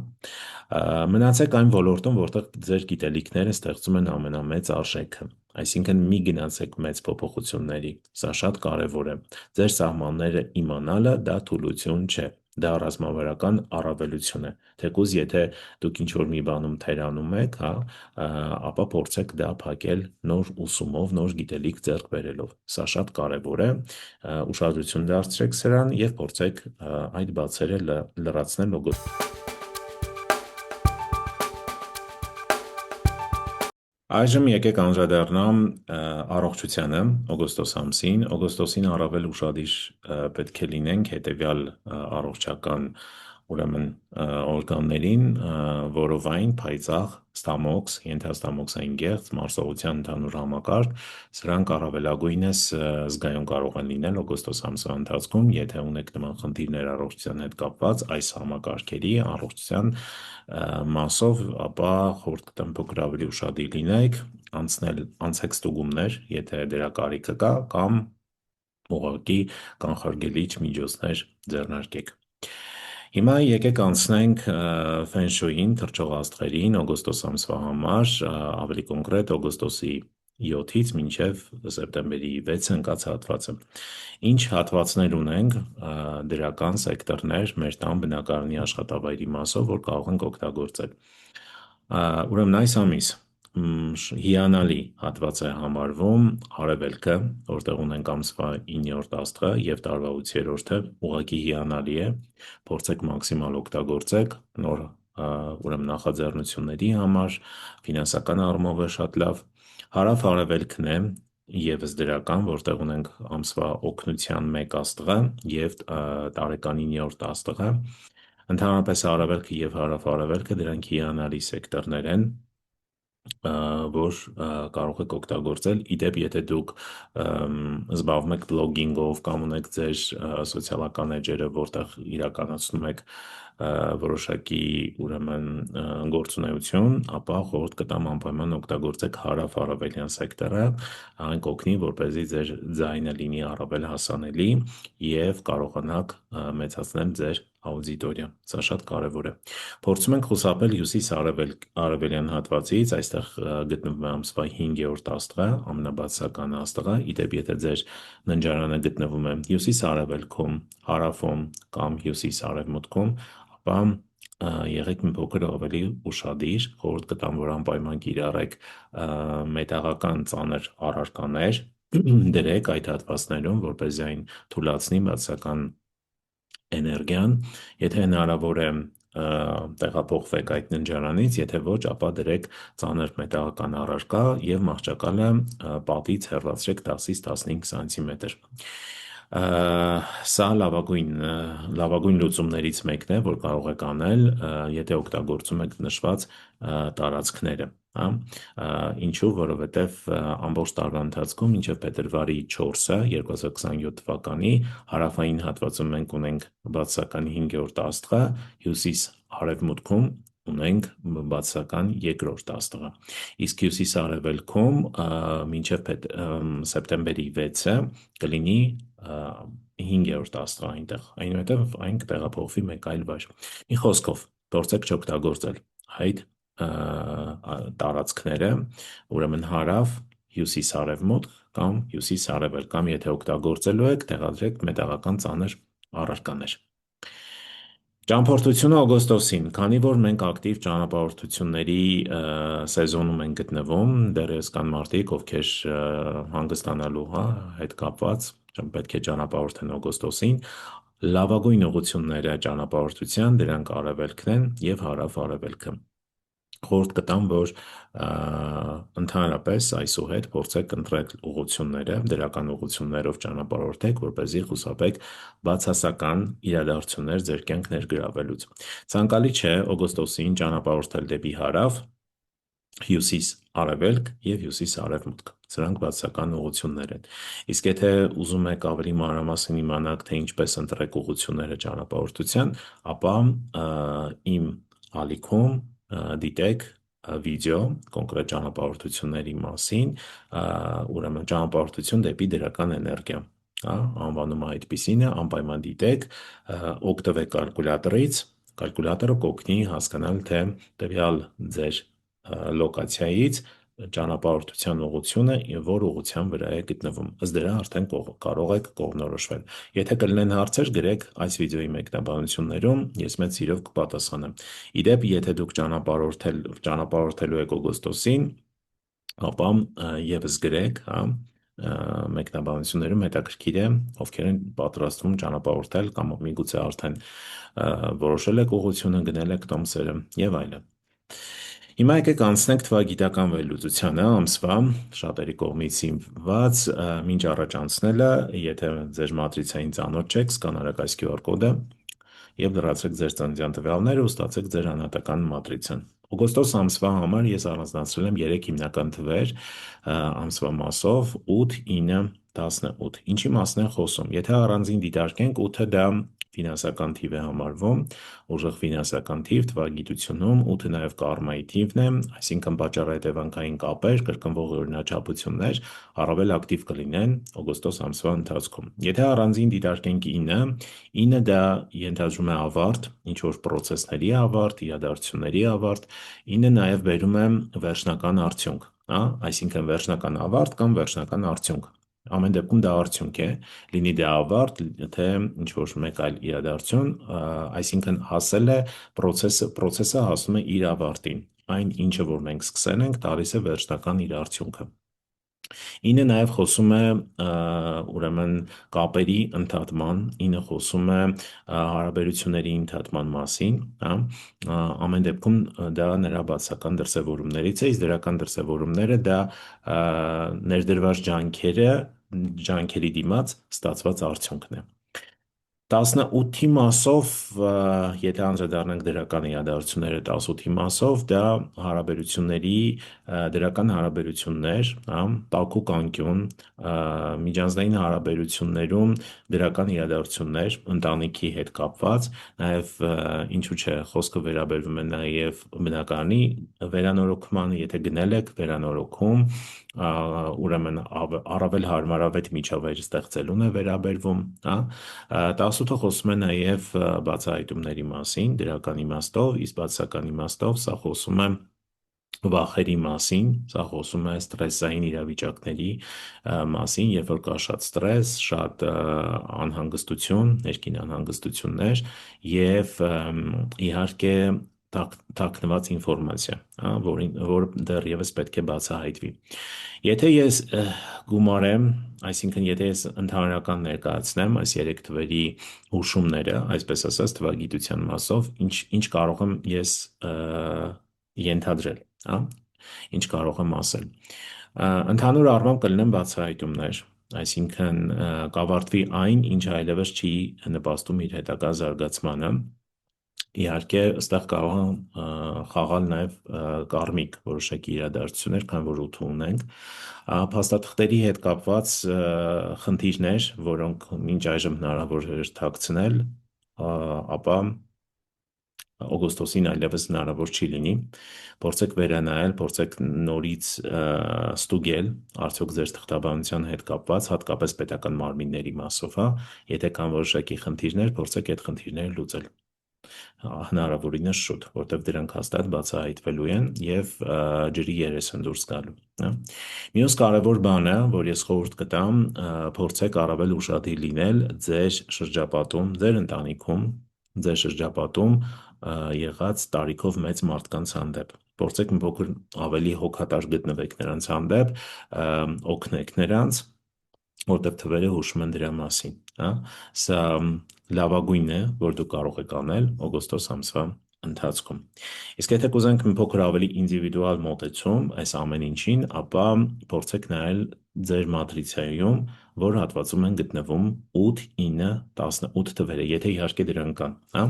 Մնացեք այն ոլորտում, որտեղ ձեր գիտելիքները ստեղծում են ամենամեծ արժեքը, այսինքն մի գնացեք մեծ փոփոխությունների, սա շատ կարևոր է։ Ձեր սահմանները իմանալը դա թուլություն չէ, դա ռազմավարական առավելություն է, թեկուզ եթե դուք ինչ-որ մի բանում թերանում եք, հա, ապա փորձեք դա փակել նոր ուսումով, նոր գիտելիք ձեռք բերելով, սա շատ կարևոր է, ուշադրություն դարձրեք սրան եւ փորձեք այդ բացերը լրացնել Այժմ եկեք անդրադառնամ առողջությանը օգոստոս ամսին։ Օգոստոսին առավել ուշադիր պետք է լինենք հետևյալ առողջական ուրեմն օրգաններին, որովայն, փայծաղ, ստամոքս, ենթաստամոքսային գեղձ, մարսողության ընդհանուր համակարգ, սրանք առավելագույնս զգայուն կարող են լինել օգոստոս ամսվա ընթացքում, եթե ունեք նման խնդիրներ առողջության հետ կապված, այս համակարգերի առողջության մասով, ապա խորհուրդ կտամ փոքր ավելի ուշադիր լինեք, անցեք ստուգումներ, եթե դրա կարիքը կա, կամ ուղղակի կանխարգելիչ միջոցներ ձեռնարկեք։ Հիմա եկեք անցնենք ֆենշույին, թռչող աստղերին, օգոստոս ամսվա համար, ավելի կոնկրետ օգոստոսի 7-ից մինչև սեպտեմբերի 6-ը ընկած հատվածը։ Ինչ հատվածներ ունենք, դրական սեկտորներ մեր տան բնակարանի աշխատավայրի մասով, որ կարող ենք օգտագործել։ Ուրեմն այս ամիս հիանալի հատված է համարվում արևելքը, որտեղ ունենք ամսվա 9-րդ աստղը եւ տարվա 8-րդը, ուղղակի հիանալի է, փորձեք մաքսիմալ օգտագործեք նոր ուրեմն նախաձեռնությունների համար, ֆինանսական առումով է շատ լավ։ Հարավ արևելքն է, եւս դրական, որտեղ ունենք ամսվա օգնության 1 աստղը եւ տարեկանի 9-րդ աստղը։ Ընդհանրապես արևելքը եւ հարավ-արևելքը դրանք հիանալի սեկտորներ են, որ կարող եք օգտագործել։ Իդեպ, եթե դուք զբաղվում եք բլոգինգով կամ ունեք ձեր սոցիալական էջերը, որտեղ իրականացնում եք որոշակի ուրեմն գործունեություն, ապա խորհուրդ կտամ անպայման օգտագործեք հարավ-արևելյան սեկտորը, այն կօգնի, որպեսզի ձեր ձայնը լինի առավել հասանելի եւ կարողանաք մեծացնել ձեր աուդիտորիա։ Սա շատ կարևոր է։ Փորձում ենք խուսափել հյուսիս-արևելյան հատվածից, այստեղ գտնվում է ամսվա 5-րդ աստղը, ամենաբարձրական աստղը։ Իդեպ, եթե ձեր ննջարանը գտնվում է հյուսիս-արևելքում, հարավում կամ հյուսիս-արևմուտքում, ապա եղեք մի փոքր ավելի ուշադիր, խորհուրդ կտամ, որ անպայման կիրառեք մետաղական ծանր առարկաներ, դրեք այդ հատվածներում, որպեսզի այն թուլացնի բացասական էներգիան, եթե հնարավոր է տեղափոխվեք այդ ննջարանից, եթե ոչ, ապա դրեք ծանր մետաղական առարկա եւ մահճակալը պատից հեռացրեք 10-ից 15 սանտիմետր։ Սա լավագույն լուծումներից մեկն է, որ կարող եք անել, եթե օգտագործում եք նշված տարածքները, հա, ինչու, որովհետև ամբողջ տարվա ընթացքում մինչև փետրվարի 4-ը 2027 թվականի հարավային հատվածում մենք ունենք բացասական 5-րդ աստղը, հյուսիս-արևմուտքում ունենք բացասական 2-րդ աստղը։ Իսկ հյուսիս-արևելքում մինչև սեպտեմբերի 6-ը կլինի 5-րդ աստղը այնտեղ, այնուհետև այն կտեղափոխվի մեկ այլ վայր։ Մի խոսքով, փորձեք չօգտագործել այդ տարածքները, ուրեմն հարավ, հյուսիս-արևմուտք կամ հյուսիս-արևել, կամ եթե օգտագործելու եք, տեղադրեք մետաղական ծանր առարկաներ։ Ճամփորդությունը օգոստոսին, քանի որ մենք ակտիվ ճանապարհորդությունների սեզոնում ենք գտնվում, դեռևս կան մարդիկ, ովքեր հանգստանալու հետ կապված պետք է ճանապարհորդեն օգոստոսին, լավագույն ուղղությունները ճանապարհորդության դրանք արևելքն են եւ հարավ-արևելքը։ Խորհուրդ կտամ, որ ընդհանրապես այսուհետ փորձեք ընտրել ուղղությունները, դրական ուղղություններով ճանապարհորդեք, որպեսզի խուսափեք բացասական իրադարձություններ ձեր կյանք ներգրավելուց։ Ցանկալի չէ օգոստոսին ճանապարհորդել դեպի հարավ, հյուսիս-արևելք եւ հյուսիս-արևմուտք։ Սրանք բացասական ուղղություններ են։ Իսկ եթե ուզում եք ավելի մանրամասն իմանալ, թե ինչպես ընտրեք ուղղությունները ճանապարհորդության, ապա իմ ալիքում դիտեք վիդեո կոնկրետ ճանապարհորդությունների մասին, ուրեմն ճանապարհորդություն դեպի դրական էներգիա, անվանումը այդպիսին է, անպայման դիտեք, օգտվեք կալկուլյատորից, կալկուլյատորը կօգնի հասկանալ, թե տվյալ ձեր լոկացիայից ճանապարհորդության ուղղությունը որ ուղղության վրա է գտնվում։ Ըստ դրա արդեն կարող եք կողմնորոշվել։ Եթե կլինեն հարցեր, գրեք այս վիդեոյի մեկնաբանություններում, ես մեծ սիրով կպատասխանեմ։ Իդեպ, եթե դուք ճանապարհորդելու եք օգոստոսին, ապա եւս գրեք, հա, մեկնաբանություններում հետաքրքիր է, ովքեր են պատրաստվում ճանապարհորդել կամ միգուցե արդեն որոշել եք ուղղությունը, գնել եք տոմսերը եւ այլն։ Հիմա եկեք անցնենք թվագիտական վերլուծությանը ամսվա շատերի կողմից սիրված, մինչ առաջ անցնելը, եթե ձեր մատրիցային ծանոթ չեք, սկանարեք այս QR կոդը եւ լրացրեք ձեր ծննդյան տվյալները ու ստացեք ձեր անհատական մատրիցան։ Օգոստոս ամսվա համար ես առանձնացրել եմ 3 հիմնական թվեր ամսվա մասով 8, 9, 18։ Ինչի մասն են խոսում։ Եթե առանձին դիտարկենք 8-ը դա ֆինանսական թիվ է համարվում, ուժեղ ֆինանսական թիվ թվագիտությունում, 8-ը նաև կարմայի թիվն է, այսինքն պատճառահետևանքային կապեր, կրկնվող օրինաչափություններ առավել ակտիվ կլինեն օգոստոս ամսվա ընթացքում։ Եթե առանձին դիտարկենք 9-ը դա ենթադրում է ավարտ, ինչ-որ պրոցեսների ավարտ, իրադարձությունների ավարտ, 9-ը նաև բերում է վերջնական արդյունք, այսինքն վերջնական ավարտ կամ վերջնական արդյունք։ Ամեն դեպքում դա արդյունք է, լինի դա ավարտ, թե ինչ-որ մեկ այլ իրադարձություն, այսինքն հասել է պրոցեսը հասնում է իր ավարտին։ Այն ինչը որ մենք սկսել ենք, տալիս է վերջնական իր արդյունքը։ Ինը նաև խոսում է ուրեմն կապերի ընդհատման, ինը խոսում է հարաբերությունների ընդհատման մասին, հա, ամեն դեպքում դա նրա բացական դրսևորումներից է, իսկ դրական դրսևորումները դա ներդրված ջանքերի դիմաց ստացված արդյունքն է։ 18-ի մասով, եթե անդրադառնանք դրական իրադարձությունները 18-ի մասով, դա հարաբերությունների, դրական հարաբերություններ, հա, տաքուկ անկյուն, միջանձնային հարաբերություններում դրական իրադարձություններ, ընտանիքի հետ կապված, նաև ինչու՞ չէ, խոսքը վերաբերվում է նաև բնակարանի վերանորոգման, եթե գնել եք վերանորոգում, ուրեմն առավել հարմարավետ միջավայր ստեղծելուն է վերաբերվում, հա, 18-ը խոսում է նաև բացահայտումների մասին, դրական իմաստով, իսկ բացասական իմաստով սա խոսում է վախերի մասին, սա խոսում է ստրեսային իրավիճակների մասին, երբ որ կա շատ ստրես, շատ անհանգստություն, ներքին անհանգստություններ եւ իհարկե թաքնված ինֆորմացիա, հա, որ դեռևս պետք է բացահայտվի։ Եթե ես գումարեմ, այսինքն եթե ես ընդհանրական ներկայացնեմ այս երեք թվերի հուշումները, այսպես ասած թվագիտության մասով, ինչ կարող եմ ես ենթադրել, հա, ինչ կարող եմ ասել։ Ընդհանուր առմամբ կլինեն բացահայտումներ, այսինքն կավարտվի այն, ինչ այլևս չի նպաստում իր հետագա զարգացմանը։ Իհարկե, այստեղ կարող են խաղալ նաև կարմիկ որոշակի իրադարձություններ, քանի որ 8 ունենք, փաստաթղթերի հետ կապված խնդիրներ, որոնք մինչ այժմ հնարավոր էր թաքցնել, ապա օգոստոսին այլևս հնարավոր չի լինի։ Փորձեք վերանայել, փորձեք նորից ստուգել, արդյոք ձեր թղթաբանության հետ կապված, հատկապես պետական մարմինների մասով, հա, եթե կան որոշակի խնդիրներ, փորձեք այդ խնդիրները լուծել հնարավորինս շուտ, որտեղ դրանք հաստատ բացահայտվելու են եւ ջրի երես են դուրս գալու, հա։ Մյուս կարևոր բանը, որ ես խորհուրդ կտամ, փորձեք առավել ուշադիր լինել ձեր շրջապատում, ձեր ընտանիքում, ձեր շրջապատում եղած տարիքով մեծ մարդկանց հանդեպ։ Փորձեք մի փոքր ավելի հոգատար գտնվեք նրանց հանդեպ, օգնեք նրանց, որտեղ թվերը հուշում են դրա մասին, հա, սա լավագույնն է, որ դու կարող եք անել օգոստոս ամսվա ընթացքում։ Իսկ եթե կուզենք մի փոքր ավելի ինդիվիդուալ մոտեցում այս ամեն ինչին, ապա փորձեք նայել ձեր մատրիցայում, որ հատվածում են գտնվում 8, 9, 18 թվերը, եթե իհարկե դրանք կան, հա։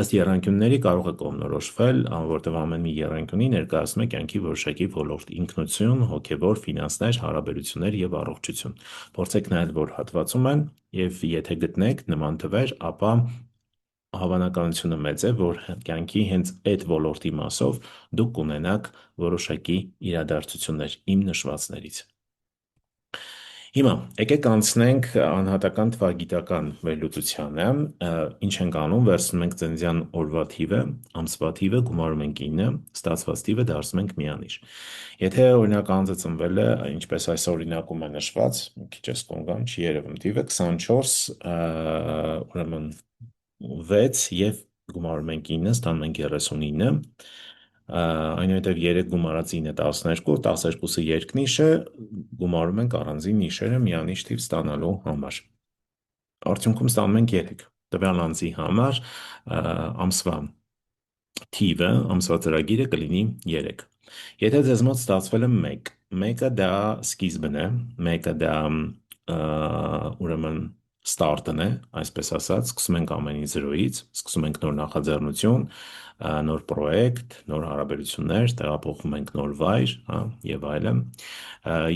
Ըստ եռանկյունների կարող է կողմնորոշվել, որտեղ ամեն մի եռանկյունի ներկայացնում է կյանքի որոշակի ոլորտ՝ ինքնություն, հոգևոր, ֆինանսներ, հարաբերություններ եւ առողջություն։ Փորձեք նայել, որ հատվածում են, եւ եթե գտնեք նման թվեր, ապա հավանականությունը մեծ է, որ կյանքի հենց այդ ոլորտի մասով դուք կունենաք որոշակի իրադարձություններ իմ նշվածներից։ Հիմա եկեք անցնենք անհատական թվագիտական վերլուծությանը, ինչ ենք անում, վերցնում ենք ծննդյան օրվա թիվը, ամսվա թիվը, գումարում ենք 9, ստացված թիվը դարձնում ենք միանիշ։ Եթե օրինակ անձը ծնվել է, ինչպես այս օրինակում է նշված, մի քիչ էս կոնգան չի երևում թիվը 24, ուրեմն 6 եւ գումարում ենք 9, ստանում ենք 39, այնուհետև 3 գումարած 9 12, 12-ը երկնիշ է, գումարում ենք առանձին նիշերը միանիշ թիվ ստանալու համար։ Արդյունքում ստանում ենք 3, տվյալ անձի համար ամսվա թիվը, ամսվա ծրագիրը կլինի 3։ Եթե ձեզ մոտ ստացվել է 1, 1-ը դա սկիզբն է, 1-ը դա ուրեմն ստարտն է, այսպես ասած, սկսում ենք ամեն ինչ 0-ից, սկսում ենք նոր նախաձեռնություն, նոր պրոյեկտ, նոր հարաբերություններ, տեղափոխվում ենք նոր վայր, հա, եւ այլն։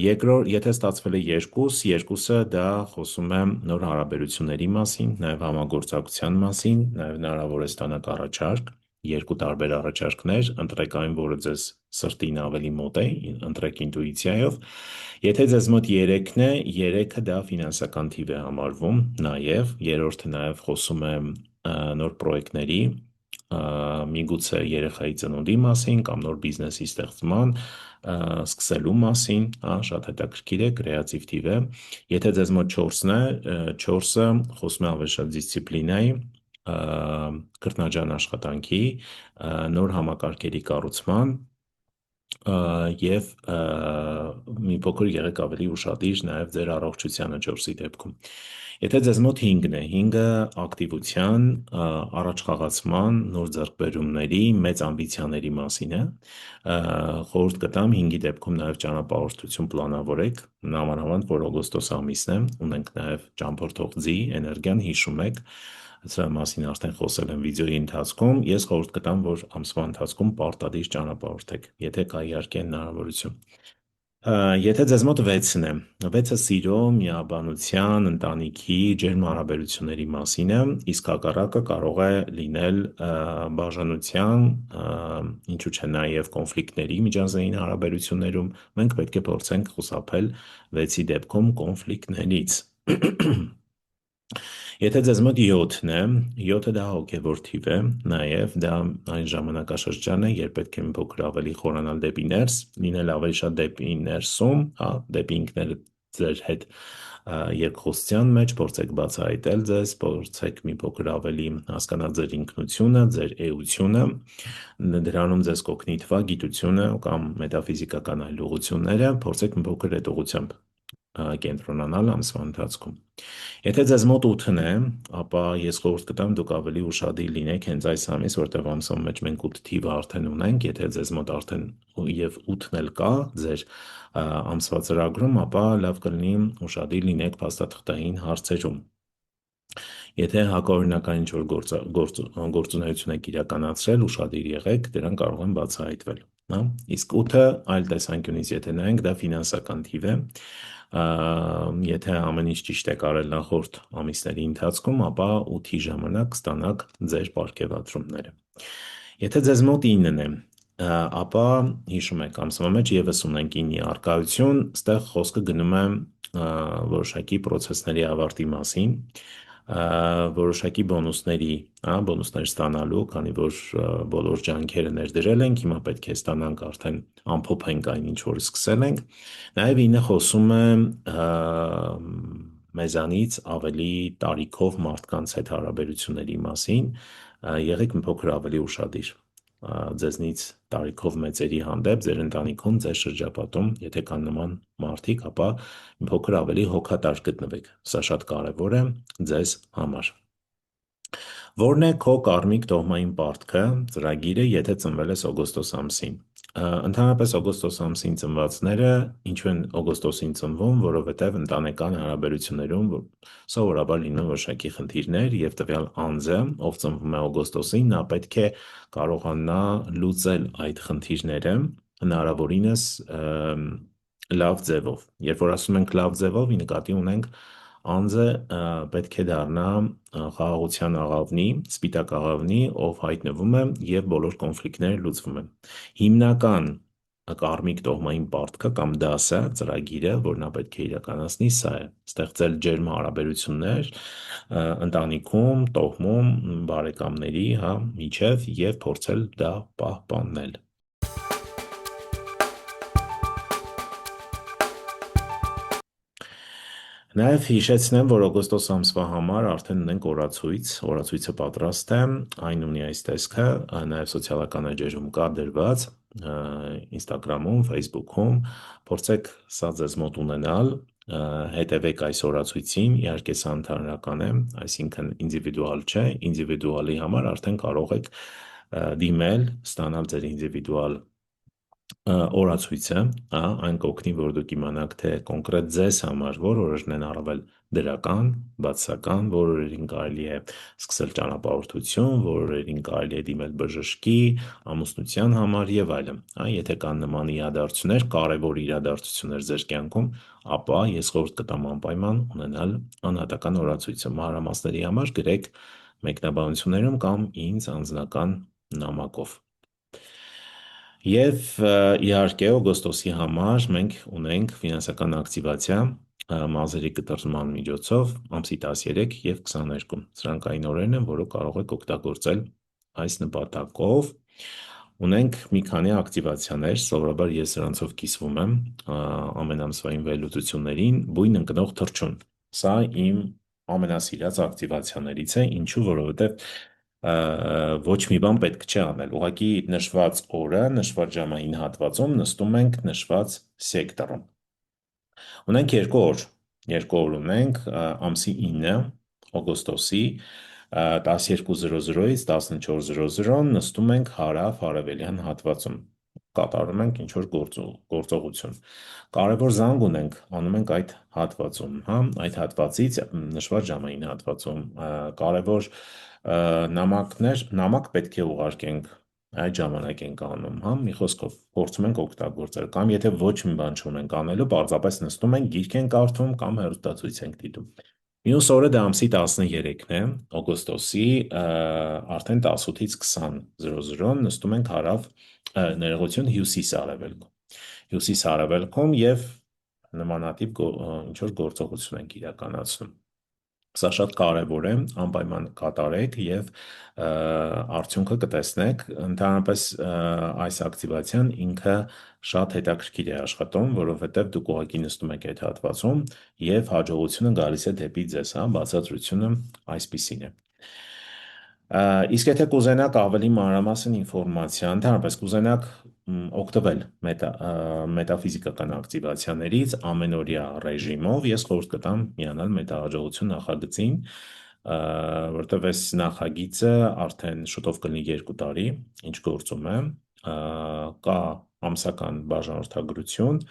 Երկրորդ, եթե ստացվել է 2, 2-ը դա խոսում է նոր հարաբերությունների մասին, նաեւ համագործակցության մասին, նաեւ հնարավոր է ստանաք առաջարկ, երկու տարբեր առաջարկներ, ընտրեք այն, որը ձեզ սրտին ավելի մոտ է, ընտրեք ինտուիցիայով։ Եթե ձեզ մոտ 3-ն է, 3-ը դա ֆինանսական թիվ է համարվում, նաեւ երրորդը նաեւ խոսում է նոր պրոյեկտների, միգուցե երեխայի ծնունդի մասին կամ նոր բիզնեսի ստեղծման սկսելու մասին, հա, շատ հետաքրքիր է, կրեատիվ թիվ է։ Եթե ձեզ մոտ 4-ն է, 4-ը խոսում է ավելի շատ դիսցիպլինայի, քրտնաջան աշխատանքի, նոր համակարգերի կառուցման և մի փոքր եղեք ավելի ուշադիր նաև ձեր առողջությանը 4-ի դեպքում։ Եթե ձեզ մոտ 5-ն է, 5-ը ակտիվության, առաջխաղացման, նոր ձեռքբերումների, մեծ ամբիցիաների մասին է, խորհուրդ կտամ 5-ի դեպքում նաև ճանապարհորդություն պլանավորեք, նամանավանդ որ օգոստոս ամիսն է, ունենք նաև ճամփորդող ձի էներգիան, հիշում եք, սրա մասին արդեն խոսել եմ վիդեոյի ընթացքում, ես խորհուրդ կտամ, որ ամսվա ընթացքում պարտադիր ճանապարհորդեք, եթե կա իհարկե հնարավորություն։ Եթե ձեզ մոտ 6-ն է, 6-ը սիրո, միաբանության, ընտանիքի, ջերմ հարաբերությունների մասին է, իսկ հակառակը կարող է լինել բաժանության, ինչու՞ չէ նաև կոնֆլիկտների միջազգային հարաբերություններում, մենք պետք է փորձենք խուսափել 6-ի դեպքում կոնֆլիկտներից։ Եթե ձեզ մոտ 7-ն է, 7-ը դա հոգևոր թիվ է, նաև դա այն ժամանակաշրջան է, երբ պետք է մի փոքր ավելի խորանալ դեպի ներս, լինել ավելի շատ դեպի ներսում, հա, դեպի ինքներդ ձեր հետ երկխոսության մեջ, փորձեք բացահայտել ձեզ, փորձեք մի փոքր ավելի հասկանալ ձեր ինքնությունը, ձեր էությունը, դրանում ձեզ կօգնի թվա գիտությունը կամ մետաֆիզիկական այլ ուղղությունները, փորձեք մի փոքր այդ ուղղությամբ կենտրոնանալ ամսվա ընթացքում։ Եթե ձեզ մոտ 8-ն է, ապա ես խորհուրդ կտամ դուք ավելի ուշադիր լինեք հենց այս ամիս, որտեղ ամսվա մեջ մենք 8 թիվը արդեն ունենք, եթե ձեզ մոտ արդեն եւ 8-ն էլ կա ձեր ամսվա ծրագրում, ապա լավ կլինի ուշադիր լինեք փաստաթղթային հարցերում։ Եթե հակաօրինական ինչ-որ գործունեություն եք իրականացրել, ուշադիր եղեք, դրանք կարող են բացահայտվել, հա։ Իսկ 8-ը այլ տեսանկյունից եթե նայենք, դա ֆինանսական թիվ է, եթե ամեն ինչ ճիշտ եք արել նախորդ ամիսների ընթացքում, ապա 8-ի ժամանակ կստանաք ձեր պարգևատրումները։ Եթե ձեզ մոտ 9-ն է, ապա հիշում եք, ամսվա մեջ եւս ունենք 9-ի առկայություն, ստեղ խոսքը գնում է որոշակի process-ների ավարտի մասին, որոշակի բոնուսների, բոնուսներ ստանալու, քանի որ բոլոր ջանքերը ներդրել ենք, հիմա պետք է ստանանք արդեն ամփոփենք այն, ինչ որ սկսել ենք։ Նաև 9-ը խոսում է մեզանից ավելի տարիքով մարդկանց հետ հարաբերությունների մասին, եղեք մի փոքր ավելի ուշադիր ձեզնից տարիքով մեծերի հանդեպ, ձեր ընտանիքում, ձեր շրջապատում, եթե կան նման մարդիկ, ապա մի փոքր ավելի հոգատար գտնվեք, սա շատ կարևոր է ձեզ համար։ Որն է քո կարմիկ տոհմային պարտքը, ծրագիրը, եթե ծնվել ես օգոստոս ամսին։ Ընդհանրապես օգոստոս ամսին ծնվածները ինչու են օգոստոսին ծնվում, որովհետև ընտանեկան հարաբերություններում սովորաբար լինում որոշակի խնդիրներ եւ տվյալ անձը, ով ծնվում է օգոստոսին, նա պետք է կարողանա լուծել այդ խնդիրները հնարավորինս լավ ձևով։ Երբ որ ասում ենք լավ ձևով, ի նկատի ունենք անձը պետք է դառնա խաղաղության աղավնի, սպիտակ աղավնի, ով հայտնվում է եւ բոլոր կոնֆլիկտները լուծվում են։ Հիմնական կարմիկ տոհմային պարտքը կամ դասը, ծրագիրը, որ նա պետք է իրականացնի, սա է՝ ստեղծել ջերմ հարաբերություններ ընտանիքում, տոհմում, բարեկամների, միջև եւ փորձել դա պահպանել։ Նաև հիշեցնեմ, որ օգոստոս ամսվա համար արդեն ունենք օրացույց, օրացույցը պատրաստ է, այն ունի այս տեսքը, նաև սոցիալական էջերում կա դրված, Instagram-ում, Facebook-ում, փորձեք սա ձեզ մոտ ունենալ, հետևեք այս օրացույցին, իհարկե սա ընդհանրական է, այսինքն ինդիվիդուալ չէ, ինդիվիդուալի համար արդեն կարող եք դիմել, ստանալ ձեր ինդիվիդուալ օրացույցը, այն կօգնի, որ դուք իմանաք, թե կոնկրետ ձեզ համար որ օրերն են առավել դրական, բացասական, որ օրերին կարելի է սկսել ճանապարհորդություն, որ օրերին կարելի է դիմել բժշկի, ամուսնության համար եւ այլն։ Եթե կան նման իրադարձություններ, կարևոր իրադարձություններ ձեր կյանքում, ապա ես խորհուրդ կտամ անպայման ունենալ անհատական օրացույցը։ Մանրամասների համար գրեք մեկնաբանություններում կամ ինձ անձնական նամակով։ Եվ իհարկե օգոստոսի համար մենք ունենք ֆինանսական ակտիվացիա մազերի կտրման միջոցով ամսի 13 եւ 22։ Սրանք այն օրերն են, որը կարող եք օգտագործել այս նպատակով։ Ունենք մի քանի ակտիվացիաներ, սովորաբար ես սրանցով կիսվում եմ ամենամսվային վերլուծություններին, բույն ընկնող թռչուն։ Սա իմ ամենասիրած ակտիվացիաներից է, ինչու, որովհետև ոչ մի բան պետք չէ անել։ Ուղղակի նշված օրը, նշված ժամային հատվածում նստում ենք նշված սեկտորում։ Ունենք երկու օր ունենք, ամսի 9 օգոստոսի 12:00-ից 14:00 նստում ենք հարավարևելյան հատվածում, կատարում ենք ինչ-որ գործողություն։ Կարևոր զանգ ունենք, անում ենք այդ հատվածում, հա, այդ հատվածից նշված ժամային հատվածում, կարևոր նամակ պետք է ուղարկենք այդ ժամանակ ենք անում, հա, մի խոսքով փորձում ենք օգտագործել, կամ եթե ոչ մի բան չունենք անելու, պարզապես նստում ենք, գիրք ենք կարդում կամ հեռուստացույց ենք դիտում։ Մյուս օրը դա ամսի 13-ն է, օգոստոսի, արդեն 18-ից 20:00 նստում ենք ներողություն, հյուսիս-արևելքում։ Հյուսիս-արևելքում եւ նմանատիպ ինչ-որ գործողություն ենք իրականացնում։ Սա շատ կարևոր է, անպայման կատարեք եւ արդյունքը կտեսնեք։ Ընդհանրապես այս ակտիվացիան ինքը շատ հետաքրքիր է աշխատում, որովհետեւ դուք ուղղակի նստում եք այդ հատվածում եւ հաջողությունը գալիս է դեպի ձեզ, հա, բացատրությունը այսպիսին է։ Իսկ եթե կուզենաք ավելի մանրամասն ինֆորմացիա, ընդհանրապես կուզենաք օգտվել մետաֆիզիկական ակտիվացիաներից ամենօրյա ռեժիմով, ես խորհուրդ կտամ միանալ Մետաղաջողություն նախագծին, որտեղ այս նախագիծը արդեն շուտով կլինի 2 տարի, ինչ գործում է, կա ամսական բաժանորդագրություն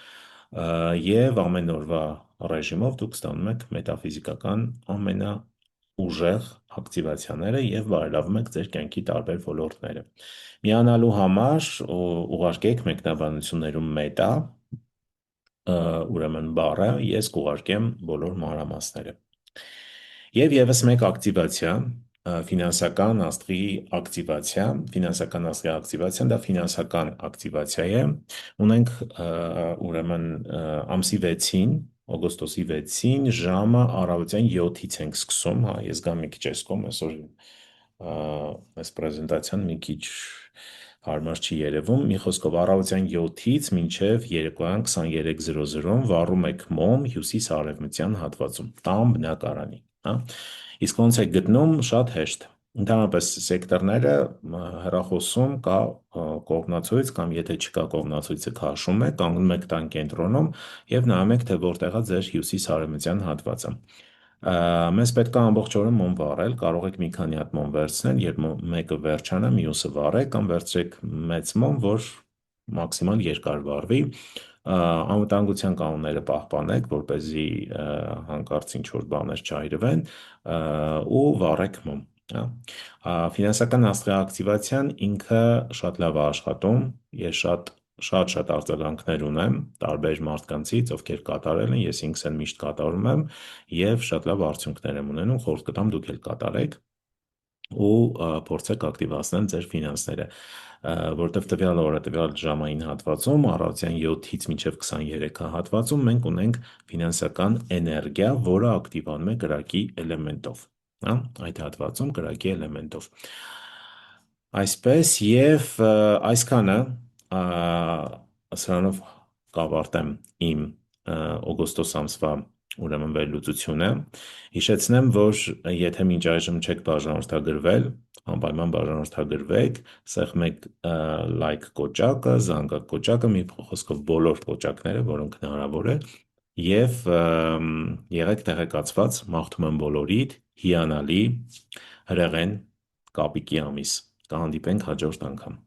եւ ամեն օրվա ռեժիմով դուք ստանում եք մետաֆիզիկական ամենաուժեղ ակտիվացիաները եւ բարելավում եք ձեր կյանքի տարբեր ոլորտները։ Միանալու համար ուղարկեք մեկնաբանություններում մետա, ուրեմն բառը, ես կուղարկեմ բոլոր մանրամասները։ Եվ եւս մեկ ակտիվացիա, ֆինանսական աստղի ակտիվացիա, ֆինանսական աստղի ակտիվացիան դա ֆինանսական ակտիվացիա է։ Ունենք ուրեմն ամսի 6-ին, օգոստոսի 6-ին ժամը առավոտյան 7-ից ենք սկսում, հա, ես գամ մի քիչ այս կողմ, այսօր այս պրեզենտացիան մի քիչ հարմար չի երևում, մի խոսքով առավոտյան 7-ից մինչև երեկոյան 23:00 վառում եք մոմ հյուսիս-արևմտյան հատվածում, տան բնակարանի, հա։ Իսկ ոնց եք գտնում, շատ հեշտ։ Ընդհանրապես սեկտորները հեռախոսում կա կողմնացույց, կամ եթե չկա կողմնացույցը քաշում եք, կանգնում եք տան կենտրոնում եւ նայում եք, թե որտեղ է ձեր հյուսիս-արևմտյան հատվածը։ Մեզ պետք է ամբողջ օրը մոմ վառել, կարող եք մի քանի հատ մոմ վերցնել, երբ մեկը վերջանա, մյուսը վառեք, կամ վերցրեք մեծ մոմ, որ մաքսիմալ երկար վառվի, անվտանգության կանոնները պահպանեք, որպեսզի հանկարծ ինչ-որ բաներ չայրվեն, ու վառեք մոմ, հա։ Ֆինանսական աստղի ակտիվացիան ինքը շատ լավ է աշխատում, ես շատ արձագանքներ ունեմ տարբեր մարդկանցից, ովքեր կատարել են, ես ինքս էլ միշտ կատարում եմ եւ շատ լավ արդյունքներ եմ ունենում, խորհուրդ կտամ դուք էլ կատարեք ու փորձեք ակտիվացնել ձեր ֆինանսները, որտեղ տվյալ օրը, տվյալ ժամային հատվածում, առավոտյան 7-ից մինչև 23-ը հատվածում մենք ունենք ֆինանսական էներգիա, որը ակտիվանում է կրակի էլեմենտով, հա, այդ հատվածում կրակի էլեմենտով։ Այսպես եւ այսքանը սրանով կավարտեմ իմ օգոստոս ամսվա ուրեմն վերլուծությունը։ Հիշեցնեմ, որ եթե մինչ այժմ չեք բաժանորդագրվել, անպայման բաժանորդագրվեք, սեղմեք լայք կոճակը, զանգակ կոճակը, մի խոսքով բոլոր կոճակները, որոնք հնարավոր է, եւ եղեք տեղեկացված, մաղթում եմ բոլորիդ հիանալի հրեղեն կապիկի ամիս։ Կհանդիպենք հաջորդ անգամ։